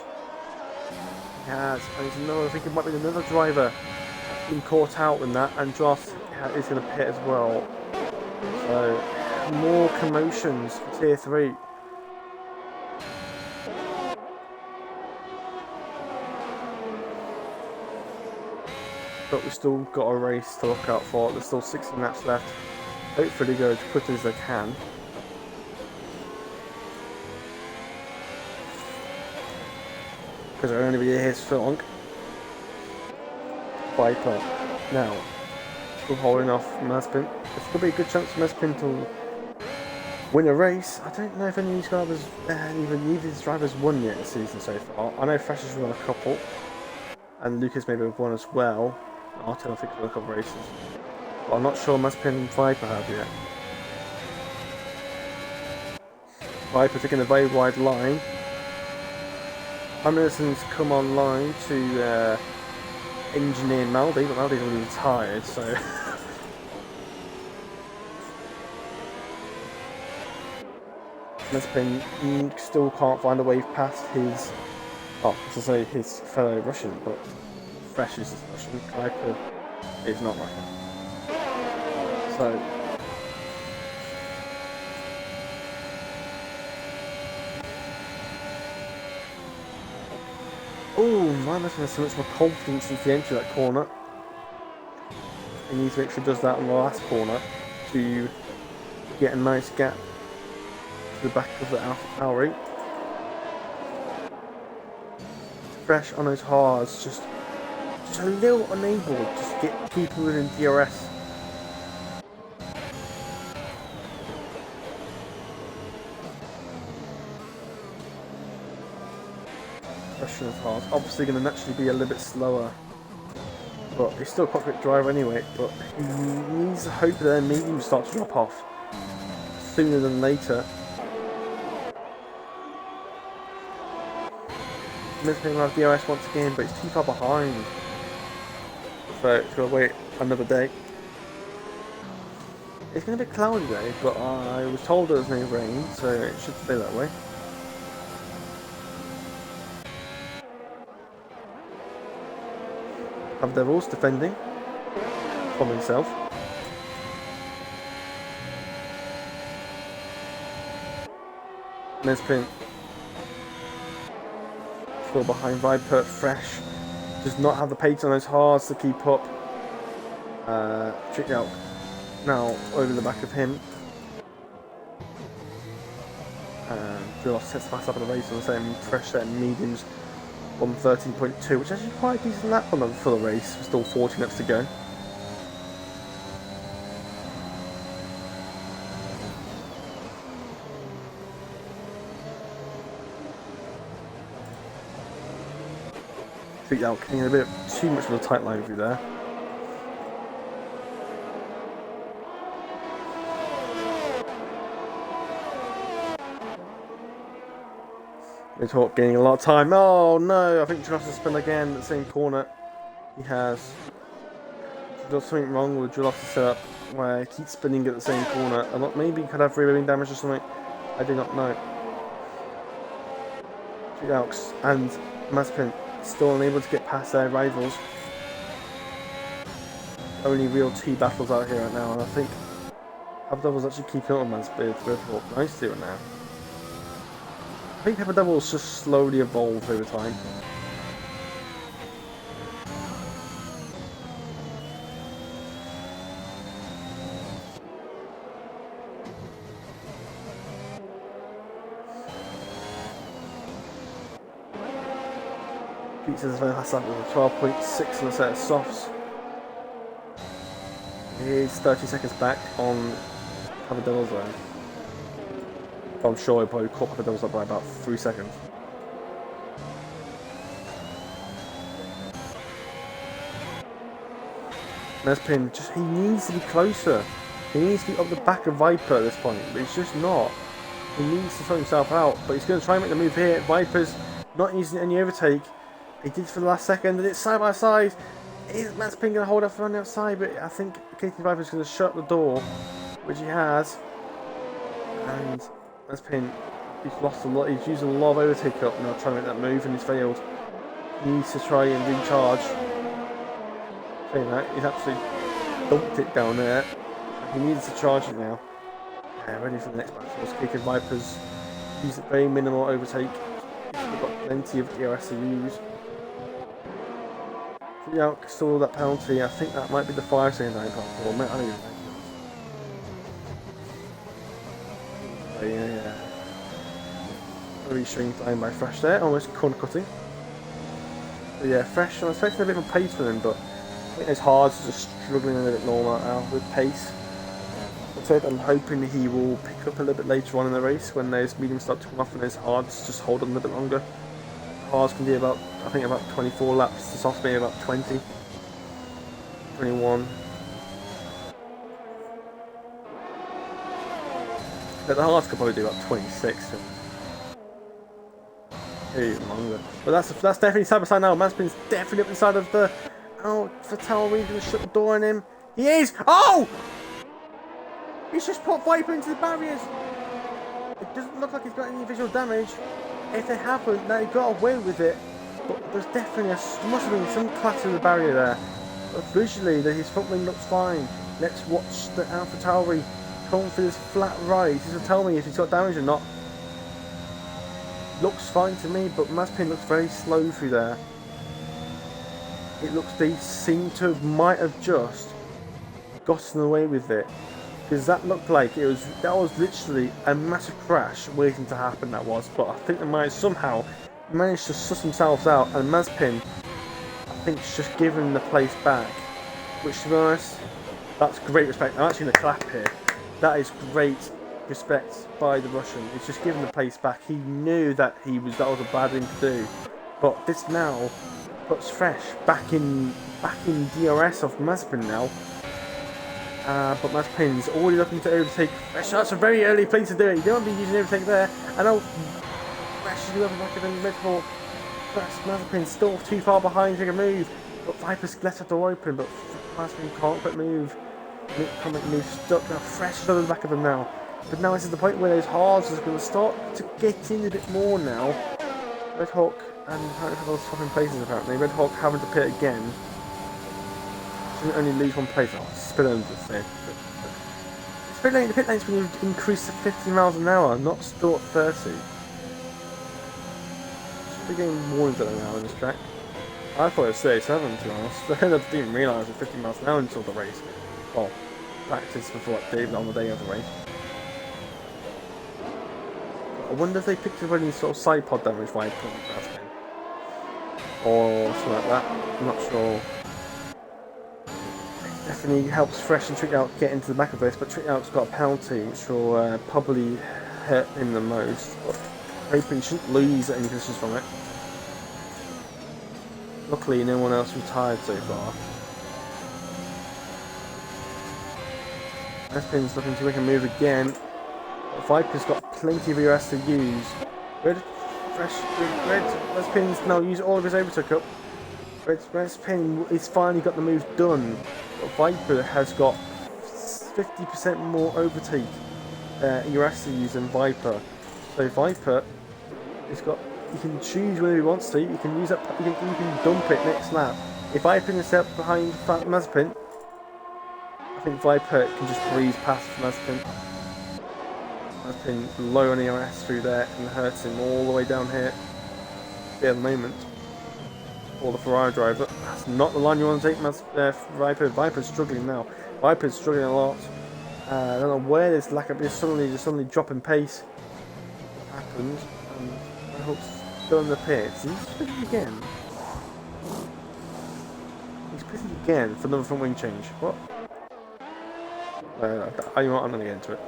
[SPEAKER 1] He has. And he's I think it might be another driver that's been caught out in that. And Dross is going to pit as well. So, more commotions for Tier 3. But we've still got a race to look out for. There's still 16 laps left. Hopefully they go as quickly as they can. Because they're only be here for long. Viper now still holding off Mazepin. There's going to be a good chance for Mazepin to win a race. I don't know if any of these drivers, either of these drivers won yet this season so far. I know Fresh has won a couple, and Lucas maybe have won as well. Artem I think has won a couple of races, but I'm not sure Mazepin and Viper have yet. Viper taking a very wide line. Hamilton's come online to engineer Maldi, but Maldi's already retired, so Mazepin still can't find a way past his, his fellow Russian, but Fresh is Russian, Viper is not Russian. So oh, man, that's so much more confidence into the entry of that corner. He needs to make sure he does that on the last corner to get a nice gap to the back of the Alpha Tauri. Fresh on those hards, just a little unable to just get people within DRS. Fresh on his hards, obviously going to naturally be a little bit slower, but he's still quite a quick driver anyway. But he needs to hope that their mediums start to drop off sooner than later. Missing out DRS once again, but it's too far behind. So it's going to wait another day. It's going to be cloudy today, but I was told there was no rain, so it should stay that way. Have Devils defending from himself. Mespin still behind Viper. Fresh does not have the pace on those hards to keep up. Check out now over the back of him. Phil sets fast up in the race on the same Fresh set mediums 113.2, which is actually quite a decent lap on them for the race. Still 40 laps to go. Treat out getting a bit too much of a tight line through there. We're talking gaining a lot of time. Oh no, I think Julos has spun again at the same corner. He has. There's something wrong with Julos' setup where he keeps spinning at the same corner. And maybe he could have rear-wing damage or something. I do not know. Jaux and Mazepin still unable to get past their rivals. Only real two battles out here right now, and I think Pepper actually keeping up with Mazepin nicely right now. I think Pepper Devil's just slowly evolved over time. Pete says very fast up with a 12.6 on a set of softs. He's 30 seconds back on Pepper Devil's though. I'm sure he probably caught Pepper Devil's up by about 3 seconds. Mespin, he needs to be closer. He needs to be up the back of Viper at this point, but he's just not. He needs to sort himself out, but he's going to try and make the move here. Viper's not using any overtake. He did for the last second, and it's side by side. Is Mespin going to hold up on the outside? But I think Katie Viper's going to shut the door, which he has. And Mespin, he's lost a lot. He's using a lot of overtake up now, trying to make that move, and he's failed. He needs to try and recharge. Saying that, he's actually dumped it down there. He needs to charge it now. Ready for the next match. Of course, Katie Viper's used very minimal overtake. He's still got plenty of DRS to use. Yeah, still that penalty. I think that might be the 5 second time platform. I don't even know. Yeah. Very strange line by Fresh there, almost corner cutting. But yeah, Fresh, I'm expecting a bit of a pace from him, but I think his hards are just struggling a little bit more now with pace. I'm hoping he will pick up a little bit later on in the race when those mediums start to come off and those hards just hold on a little bit longer. Hards can be about, I think, about 24 laps, the softs maybe about 20, 21. But the hards could probably do about 26. Maybe even longer. But that's definitely side by side now. Mazepin's definitely up inside of the. Oh, Vettel, we're going to shut the door on him. He is! Oh! He's just put Viper into the barriers. It doesn't look like he's got any visual damage. If they haven't, they got away with it. but there's definitely there must have been some clatter in the barrier there. But visually, his front wing looks fine. Let's watch the AlphaTauri come for this flat right. This will tell me if he's got damage or not. Looks fine to me, but Mazepin looks very slow through there. It looks they seem to might have just gotten away with it, because that looked like that was literally a massive crash waiting to happen. That was, but I think they might somehow managed to suss themselves out, and Mazepin, I think, is just giving the place back. Which, to be honest, that's great respect. I'm actually going to clap here. That is great respect by the Russian. It's just giving the place back. He knew that that was a bad thing to do, but this now puts Fresh back in DRS of Mazepin now. But Mazepin's already looking to overtake Fresh. That's a very early place to do it. You don't want to be using overtake there. And now Fresh is going back in Red Hawk. Mazepin's still too far behind to take a move. But Viper's left the door open, but Mazepin can't quite move. Can't make move stuck. Now Fresh is on the back of him now. But now this is the point where those hards are going to start to get in a bit more now. Red Hawk and apparently swapping places apparently. Red Hawk having to pit again. Shouldn't only lose one place. Oh, spin under the thing. The pit lane's been increased to 50 miles an hour, not still at 30. Should be getting more than an hour on this track. I thought it was 37 to be honest. I didn't even realise it was 50 miles an hour until the race. Well, practice before on the day of the race. I wonder if they picked up any sort of side pod damage while I put it or something like that. I'm not sure. It definitely helps Fresh and Trickout get into the back of this, but Trickout's got a penalty which will probably hurt him the most. But hoping he shouldn't lose any positions from it. Luckily, no one else retired so far. Mazepin's looking to make a move again. Viper's got plenty of EOS to use. Mazepin's now used all of his overtake up. Mazepin has finally got the move done. But Viper has got 50% more overtake EOS to use than Viper. So Viper has got. He can choose whether he wants to. He can use that. He can dump it next lap. If Viper is up behind Mazepin, I think Viper can just breeze past Mazepin. Mazepin low on EOS through there and hurts him all the way down here. At the moment, for the Ferrari driver, that's not the line you want to take. Viper. Viper's struggling now. Viper's struggling a lot. I don't know where this lack of suddenly drop in pace happened. I hope still in the pits. And he's pitting again. He's pitting again for another front wing change. What? I'm going to get into it.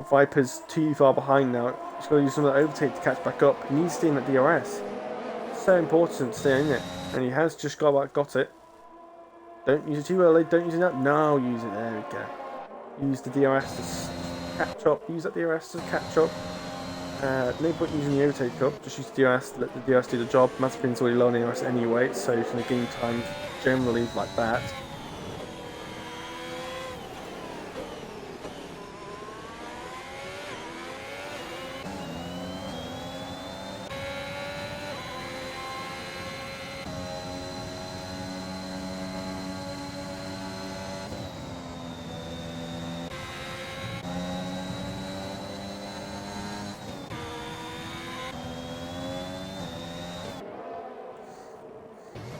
[SPEAKER 1] Viper's too far behind now. He's got to use some of that overtake to catch back up. He needs to stay in that DRS. It's so important to stay in it. And he has just got it. Don't use it too early. Don't use it now. No, use it. There we go. Use the DRS to catch up. Use that DRS to catch up. No point using the overtake up. Just use the DRS. Let the DRS do the job. Mazepin's already low on DRS anyway, so he's going to gain time generally like that.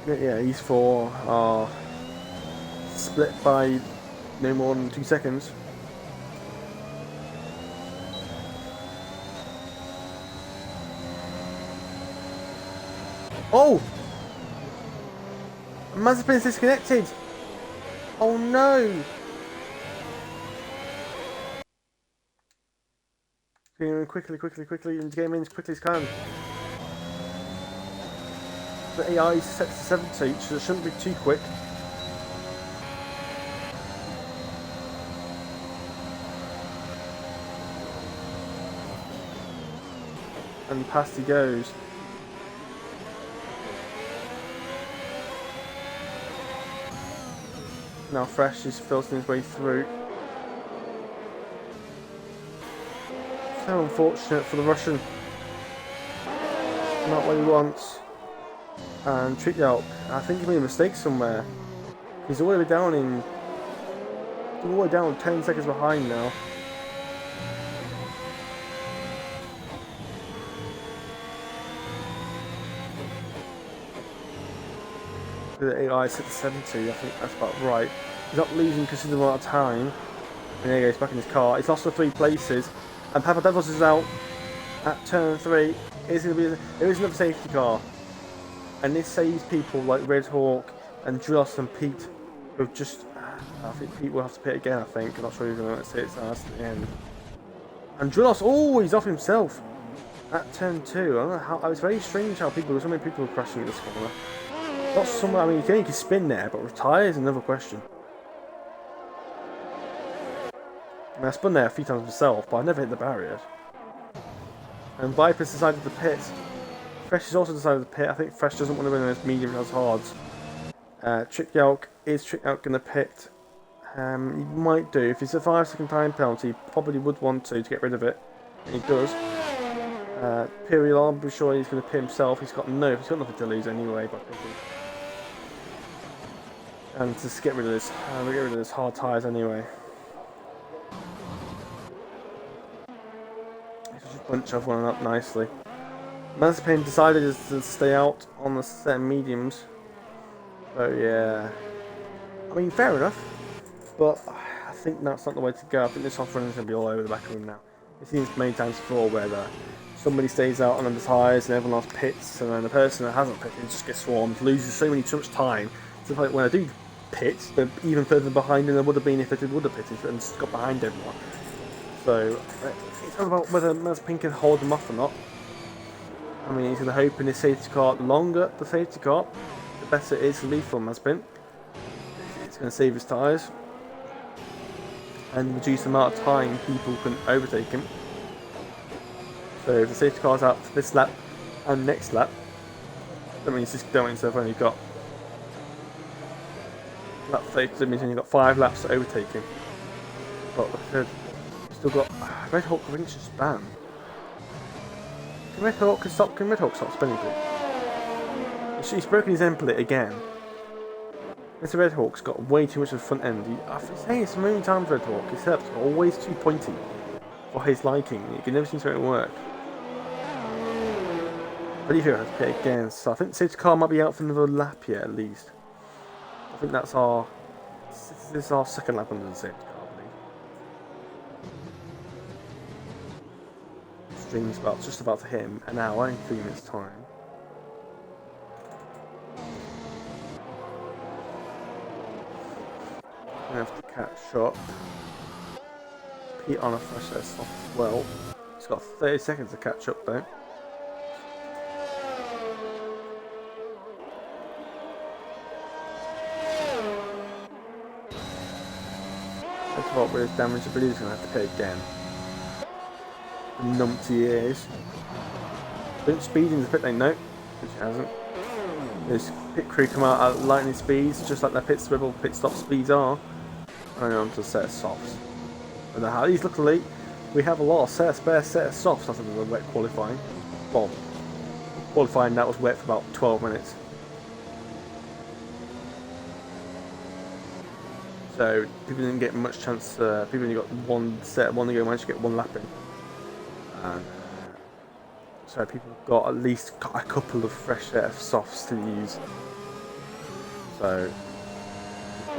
[SPEAKER 1] Yeah, these four are split by no more than 2 seconds. Oh! Mazepin's disconnected! Oh no! Quickly, and get him in as quickly as can. The AI is set to 70, so it shouldn't be too quick. And past he goes. Now Fresh is filtering his way through. So unfortunate for the Russian. not what he wants. And Trick Out, I think he made a mistake somewhere. He's all the way down 10 seconds behind now. The AI set to 70, I think that's about right. He's not losing considerable amount of time. And there he goes, back in his car. He's lost for 3 places. And Papa Devils is out at turn 3. There is another safety car. And this saves people like Red Hawk and Dross and Pete, who've just... I think Pete will have to pit again, I think. I'm not sure who's going to sit at the end. And Dross always off himself at turn 2. I don't know how... It was very strange how so many people were crashing at this corner. Not somewhere, I mean, you can spin there, but retire is another question. I mean, I spun there a few times myself, but I never hit the barriers. And Viper's decided to pit. Fresh has also decided to pit. I think Fresh doesn't want to win those medium as hards. Trick Out going to pit? He might do. If it's a 5-second time penalty, he probably would want to get rid of it. And he does. Imperial, I'm pretty sure he's going to pit himself. He's got nothing to lose anyway. But and just get rid of this, hard tyres anyway. Just bunch everyone up nicely. Mazepin decided to stay out on the set of mediums. So yeah, I mean fair enough, but I think that's not the way to go. I think this off running is going to be all over the back of him now. It seems many times before where somebody stays out on the tyres and everyone else pits, and then the person that hasn't pitted just gets swarmed, loses so much time. So like when I do pit, they're even further behind than they would have been if they would have pitted and just got behind everyone. So it's all about whether Mazepin can hold them off or not. I mean, he's going to hope in his safety car. The longer the safety car, the better it is to be for Mazepin. It's going to save his tyres and reduce the amount of time people can overtake him. So if the safety car's out for this lap and next lap, that means they've only got lap 30, that means you've got 5 laps to overtake him. But like I said, you've still got Red Hawk Winch to span. Can Red Hawk stop spinning, please? He's broken his end plate again. Mr. Red Hawk's got way too much of the front end. I've been saying it so many times, Red Hawk, his setups are always too pointy for his liking. You can never seem to make it work. But if you have to pit again, so I think the safety car might be out for another lap here at least. I think this is our second lap under the safety car, I believe. Stream's just about to hit him an hour in 3 minutes time. I have to catch up. Pete on a fresh air stop as well. He's got 30 seconds to catch up though. Let's hope with his damage, I believe he's going to have to pit again. The numpty ears. Don't speed in the pit lane, no, which he hasn't. His pit crew come out at lightning speeds, just like their pit stop speeds are. And on to a set of softs. And how these luckily, we have a lot of spare set of softs after the wet qualifying. Well, qualifying that was wet for about 12 minutes. So people didn't get much chance. People only got one to go, managed to get one lap in. And so people got at least a couple of fresh set of softs to use. So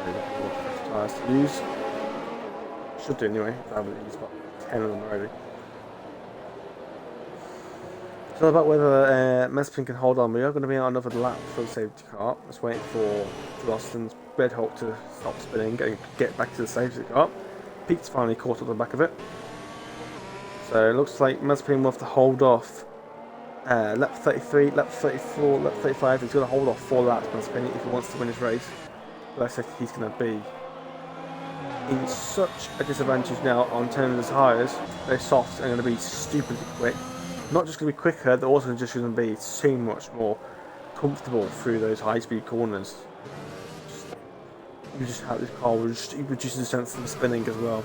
[SPEAKER 1] fresh tyres to use. Should do anyway. I haven't used about 10 of them already. It's all about whether Mazepin can hold on. We are going to be on another lap for the safety car. Just waiting for Austin's Red Hawk to stop spinning, get back to the safety car. Pete's finally caught up the back of it. So it looks like Mazepin will have to hold off lap 33, lap 34, lap 35. He's going to hold off 4 laps, Mazepin, if he wants to win his race. But I said he's going to be in such a disadvantage now on terms of tyres. Those softs are going to be stupidly quick. Not just going to be quicker, they're also just going to be so much more comfortable through those high-speed corners. You just have this car will just reduce the chance of spinning as well.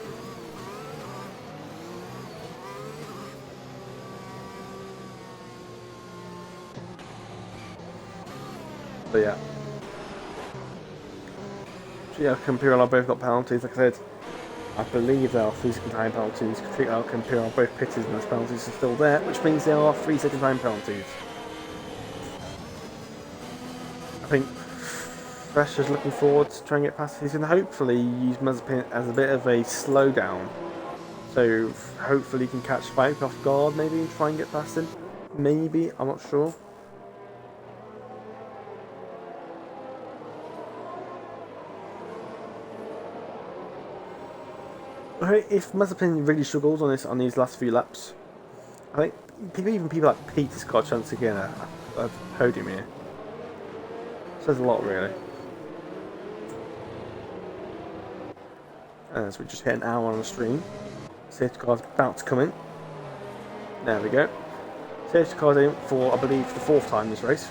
[SPEAKER 1] But yeah. Trick and Imperial both got penalties. Like I said, I believe there are 3 second time penalties. Trick and Imperial both pitted and those penalties are still there, which means there are 3 second time penalties. I think Fresh is looking forward to trying to get past. He's going to hopefully use Mazepin as a bit of a slowdown. So hopefully he can catch Viper off guard maybe and try and get past him. Maybe, I'm not sure. If Mazepin really struggles on these last few laps, I think even people like Pete has got a chance to get a podium here. Says a lot, really. As we just hit an hour on the stream, safety car's about to come in. There we go. Safety car's in for, I believe, the 4th time this race.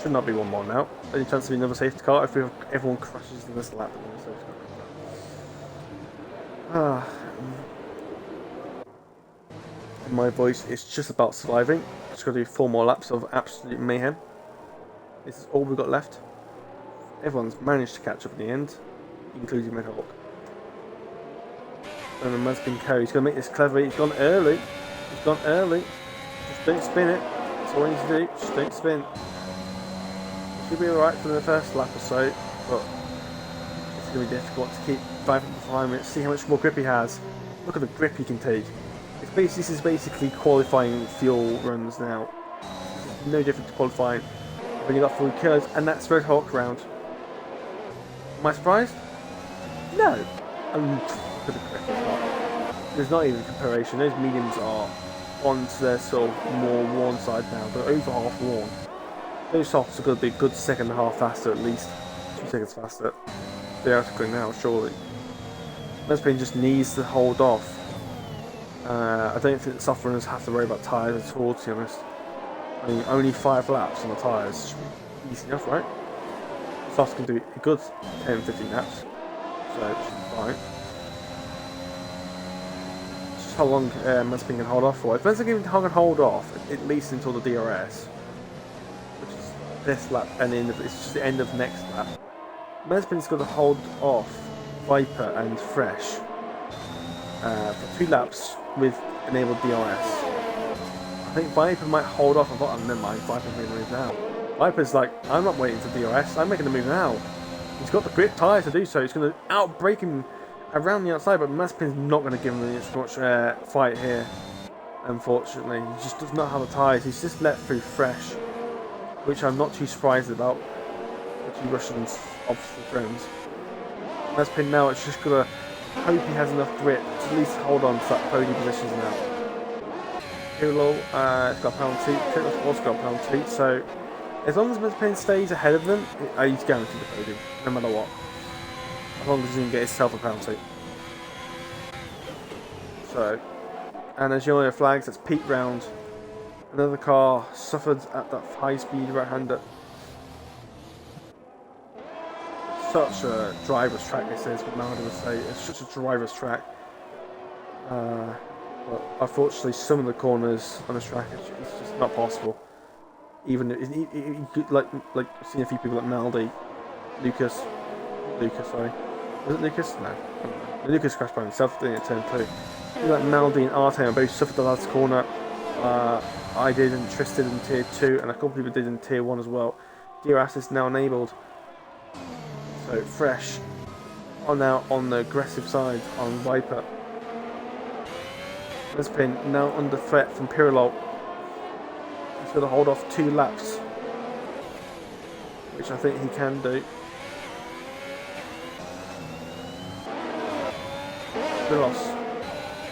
[SPEAKER 1] Should not be one more now. Any chance to be another safety car if everyone crashes in this lap. My voice is just about surviving. Just got to do 4 more laps of absolute mayhem. This is all we've got left. Everyone's managed to catch up in the end, including Mechahawk. And the Mazepin carry. He's going to make this clever. He's gone early. He's gone early. Just don't spin it. That's all you need to do. Just don't spin. Should be alright for the first lap or so, but it's going to be difficult to keep 5 minutes. See how much more grip he has. Look at the grip he can take. This is basically qualifying fuel runs now. It's no different to qualifying when you got 4 kilos, and that's Red Hawk round. Am I surprised? No. There's not even a comparison. Those mediums are onto their sort of more worn side now. They're over half worn. Those softs are going to be a good second and a half faster, at least 2 seconds faster. Theoretically now, surely. Mazepin just needs to hold off. I don't think the soft runners have to worry about tyres at all, to be honest. I mean, only 5 laps on the tyres should be easy enough, right? Softs can do a good 10-15 laps, so it should be fine. Just how long Mazepin can hold off for. If Mazepin can hold off, at least until the DRS, which is this lap, and it's just the end of next lap, Mazepin's got to hold off Viper and Fresh for 2 laps with enabled DRS. I think Viper might hold off. Never mind, Viper's making the move now. Viper's like, I'm not waiting for DRS, I'm making the move now. He's got the grip tyres to do so. He's going to outbrake him around the outside, but Mazepin's not going to give him as much fight here, unfortunately. He just does not have the tyres. He's just let through Fresh, which I'm not too surprised about. The 2 Russians, obviously friends. Mazepin now, it's just going to hope he has enough grip to at least hold on to that podium positions now. Pirlo has got a penalty, Kirill's also got a penalty, so as long as Mazepin stays ahead of them, he's guaranteed the podium, no matter what. As long as he doesn't get himself a penalty. So, and as yellow flags, that's Pete round. Another car suffered at that high-speed right-hander. Such a driver's track, this is, what Maldi would say. It's such a driver's track. But unfortunately, some of the corners on this track, it's just not possible. Even like seeing a few people like Maldi, Lucas, sorry, was it Lucas? No, Lucas crashed by himself in turn 2. People like Maldi and Artem both suffered the last corner. I did, and Tristan in tier 2, and a couple of people did in tier 1 as well. DRS is now enabled. So Fresh are now on the aggressive side on Viper. Mazepin now under threat from Pirlo. He's going to hold off 2 laps, which I think he can do. Piros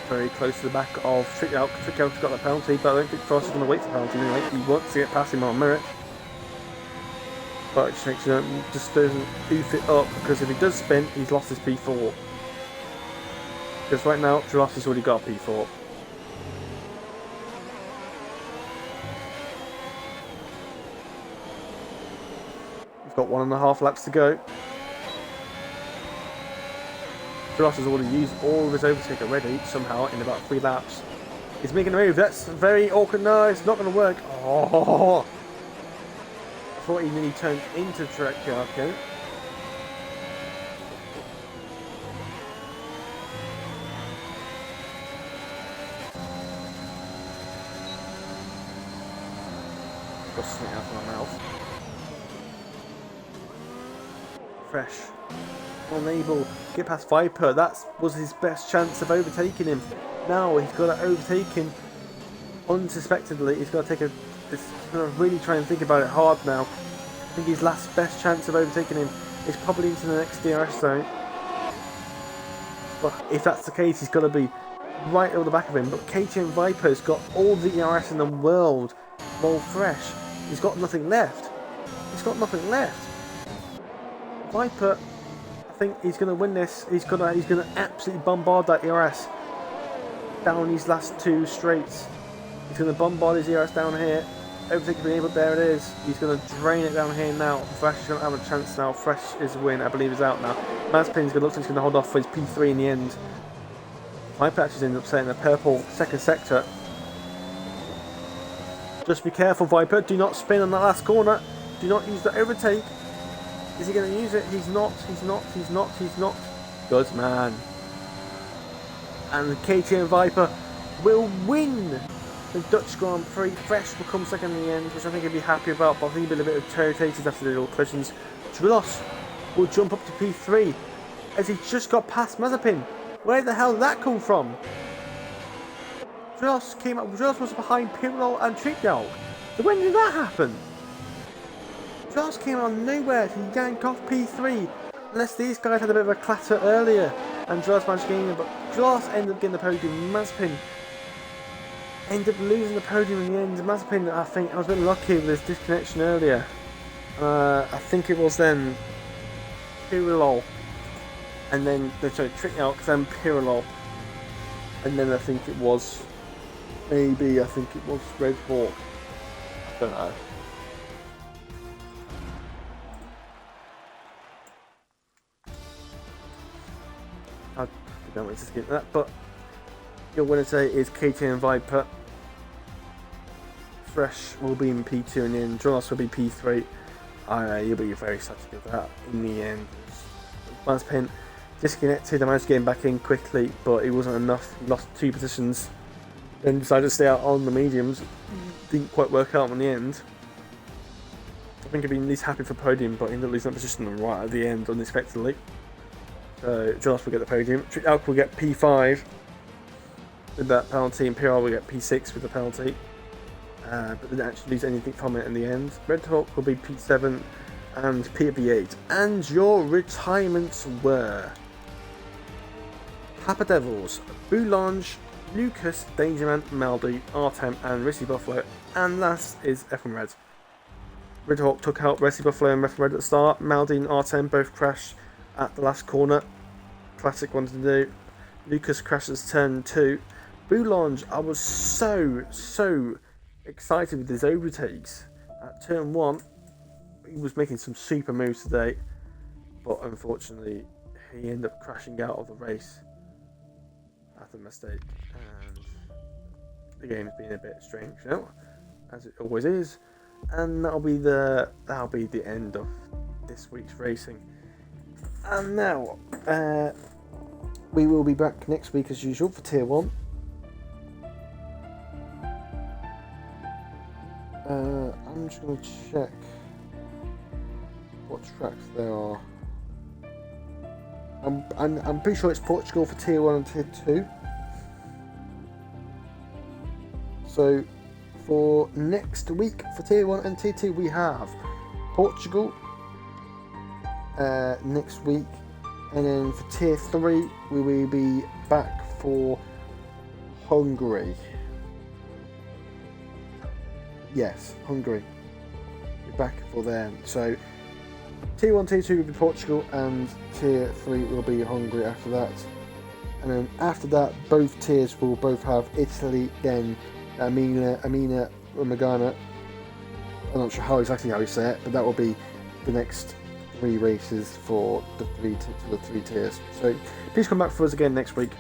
[SPEAKER 1] very close to the back of Trickout. Trickout's got the penalty, but I don't think Frost is going to wait for the penalty anyway. He wants to get past him on merit. But just makes sure he just doesn't oof it up, because if he does spin, he's lost his P4. Because right now, Dross has already got a P4. We've got 1.5 laps to go. Dross has already used all of his overtake already, somehow, in about 3 laps. He's making a move. That's very awkward. No, it's not going to work. Oh! before he nearly turned into Trekyarko. Got something out of my mouth. Fresh. Unable to get past Viper. That was his best chance of overtaking him. Now he's got to overtake him unsuspectedly. He's got to take a. He's going to really try and think about it hard now. I think his last best chance of overtaking him is probably into the next DRS zone. But if that's the case, he's got to be right over the back of him. But KTM Viper's got all the ERS in the world. Roll fresh. He's got nothing left. He's got nothing left. Viper, I think he's going to win this. He's going to absolutely bombard that ERS down these last two straights. He's going to bombard his ERS down here. Overtake being able, there it is. He's going to drain it down here now. Fresh is going to have a chance now. Fresh is a win, I believe, is out now. Mazepin's going to look like he's going to hold off for his P3 in the end. Viper actually ended up setting the purple second sector. Just be careful, Viper. Do not spin on that last corner. Do not use the overtake. Is he going to use it? He's not. He's not. He's not. He's not. Good man. And the KTM Viper will win the Dutch Grand Prix. Fresh will come second in the end, which I think he'll be happy about, but I think he'll be a bit irritated after the little collisions. Dross will jump up to P3 as he just got past Mazepin. Where the hell did that come from? Dross came up. Dross was behind Pirlo and Trickdog. So when did that happen? Dross came out of nowhere to yank off P3. Unless these guys had a bit of a clatter earlier and Dross managed to gain it, but Dross ended up getting the podium. Mazepin ended up losing the podium in the end. Mazepin, I think, I was a bit lucky with his disconnection earlier. I think it was then Pirlo, and then Trickdog, then Pirlo, and then I think it was Red Hawk. I don't know. I don't want to skip that, but your winner today is KTM Viper. Fresh will be in P2 and then Dross will be P3. You'll be very sad to get that in the end. Mazepin disconnected. I managed to get him back in quickly, but it wasn't enough. He lost 2 positions. Then decided to stay out on the mediums. Didn't quite work out in the end. I think he'd been at least happy for podium, but he ended up losing that position right at the end unexpectedly. So Dross will get the podium. Trickdog will get P5 with that penalty, and PR will get P6 with the penalty. But they didn't actually lose anything from it in the end. Red Hawk will be P7 and P8. And your retirements were Papa Devils, Boulange, Lucas, Dangerman, Maldi, Artem, and Rissy Buffalo. And last is F1 Red. Red Hawk took out Rissy Buffalo and F1 Red at the start. Maldi and Artem both crashed at the last corner. Classic one to do. Lucas crashes turn 2. Boulange, I was so excited with his overtakes. At turn 1, he was making some super moves today, but unfortunately he ended up crashing out of the race after a mistake, and the game's been a bit strange now, as it always is, and that'll be the end of this week's racing. And now we will be back next week as usual for Tier 1. I'm just going to check what tracks there are. I'm pretty sure it's Portugal for Tier 1 and Tier 2. So for next week for Tier 1 and Tier 2 we have Portugal next week, and then for Tier 3 we will be back for Hungary. Yes, Hungary. We're back for them. So Tier 1, Tier 2 will be Portugal, and Tier 3 will be Hungary after that. And then after that, both tiers will both have Italy, then Amina, Magana. I'm not sure how you say it, but that will be the next 3 races for the 3 tiers. So please come back for us again next week.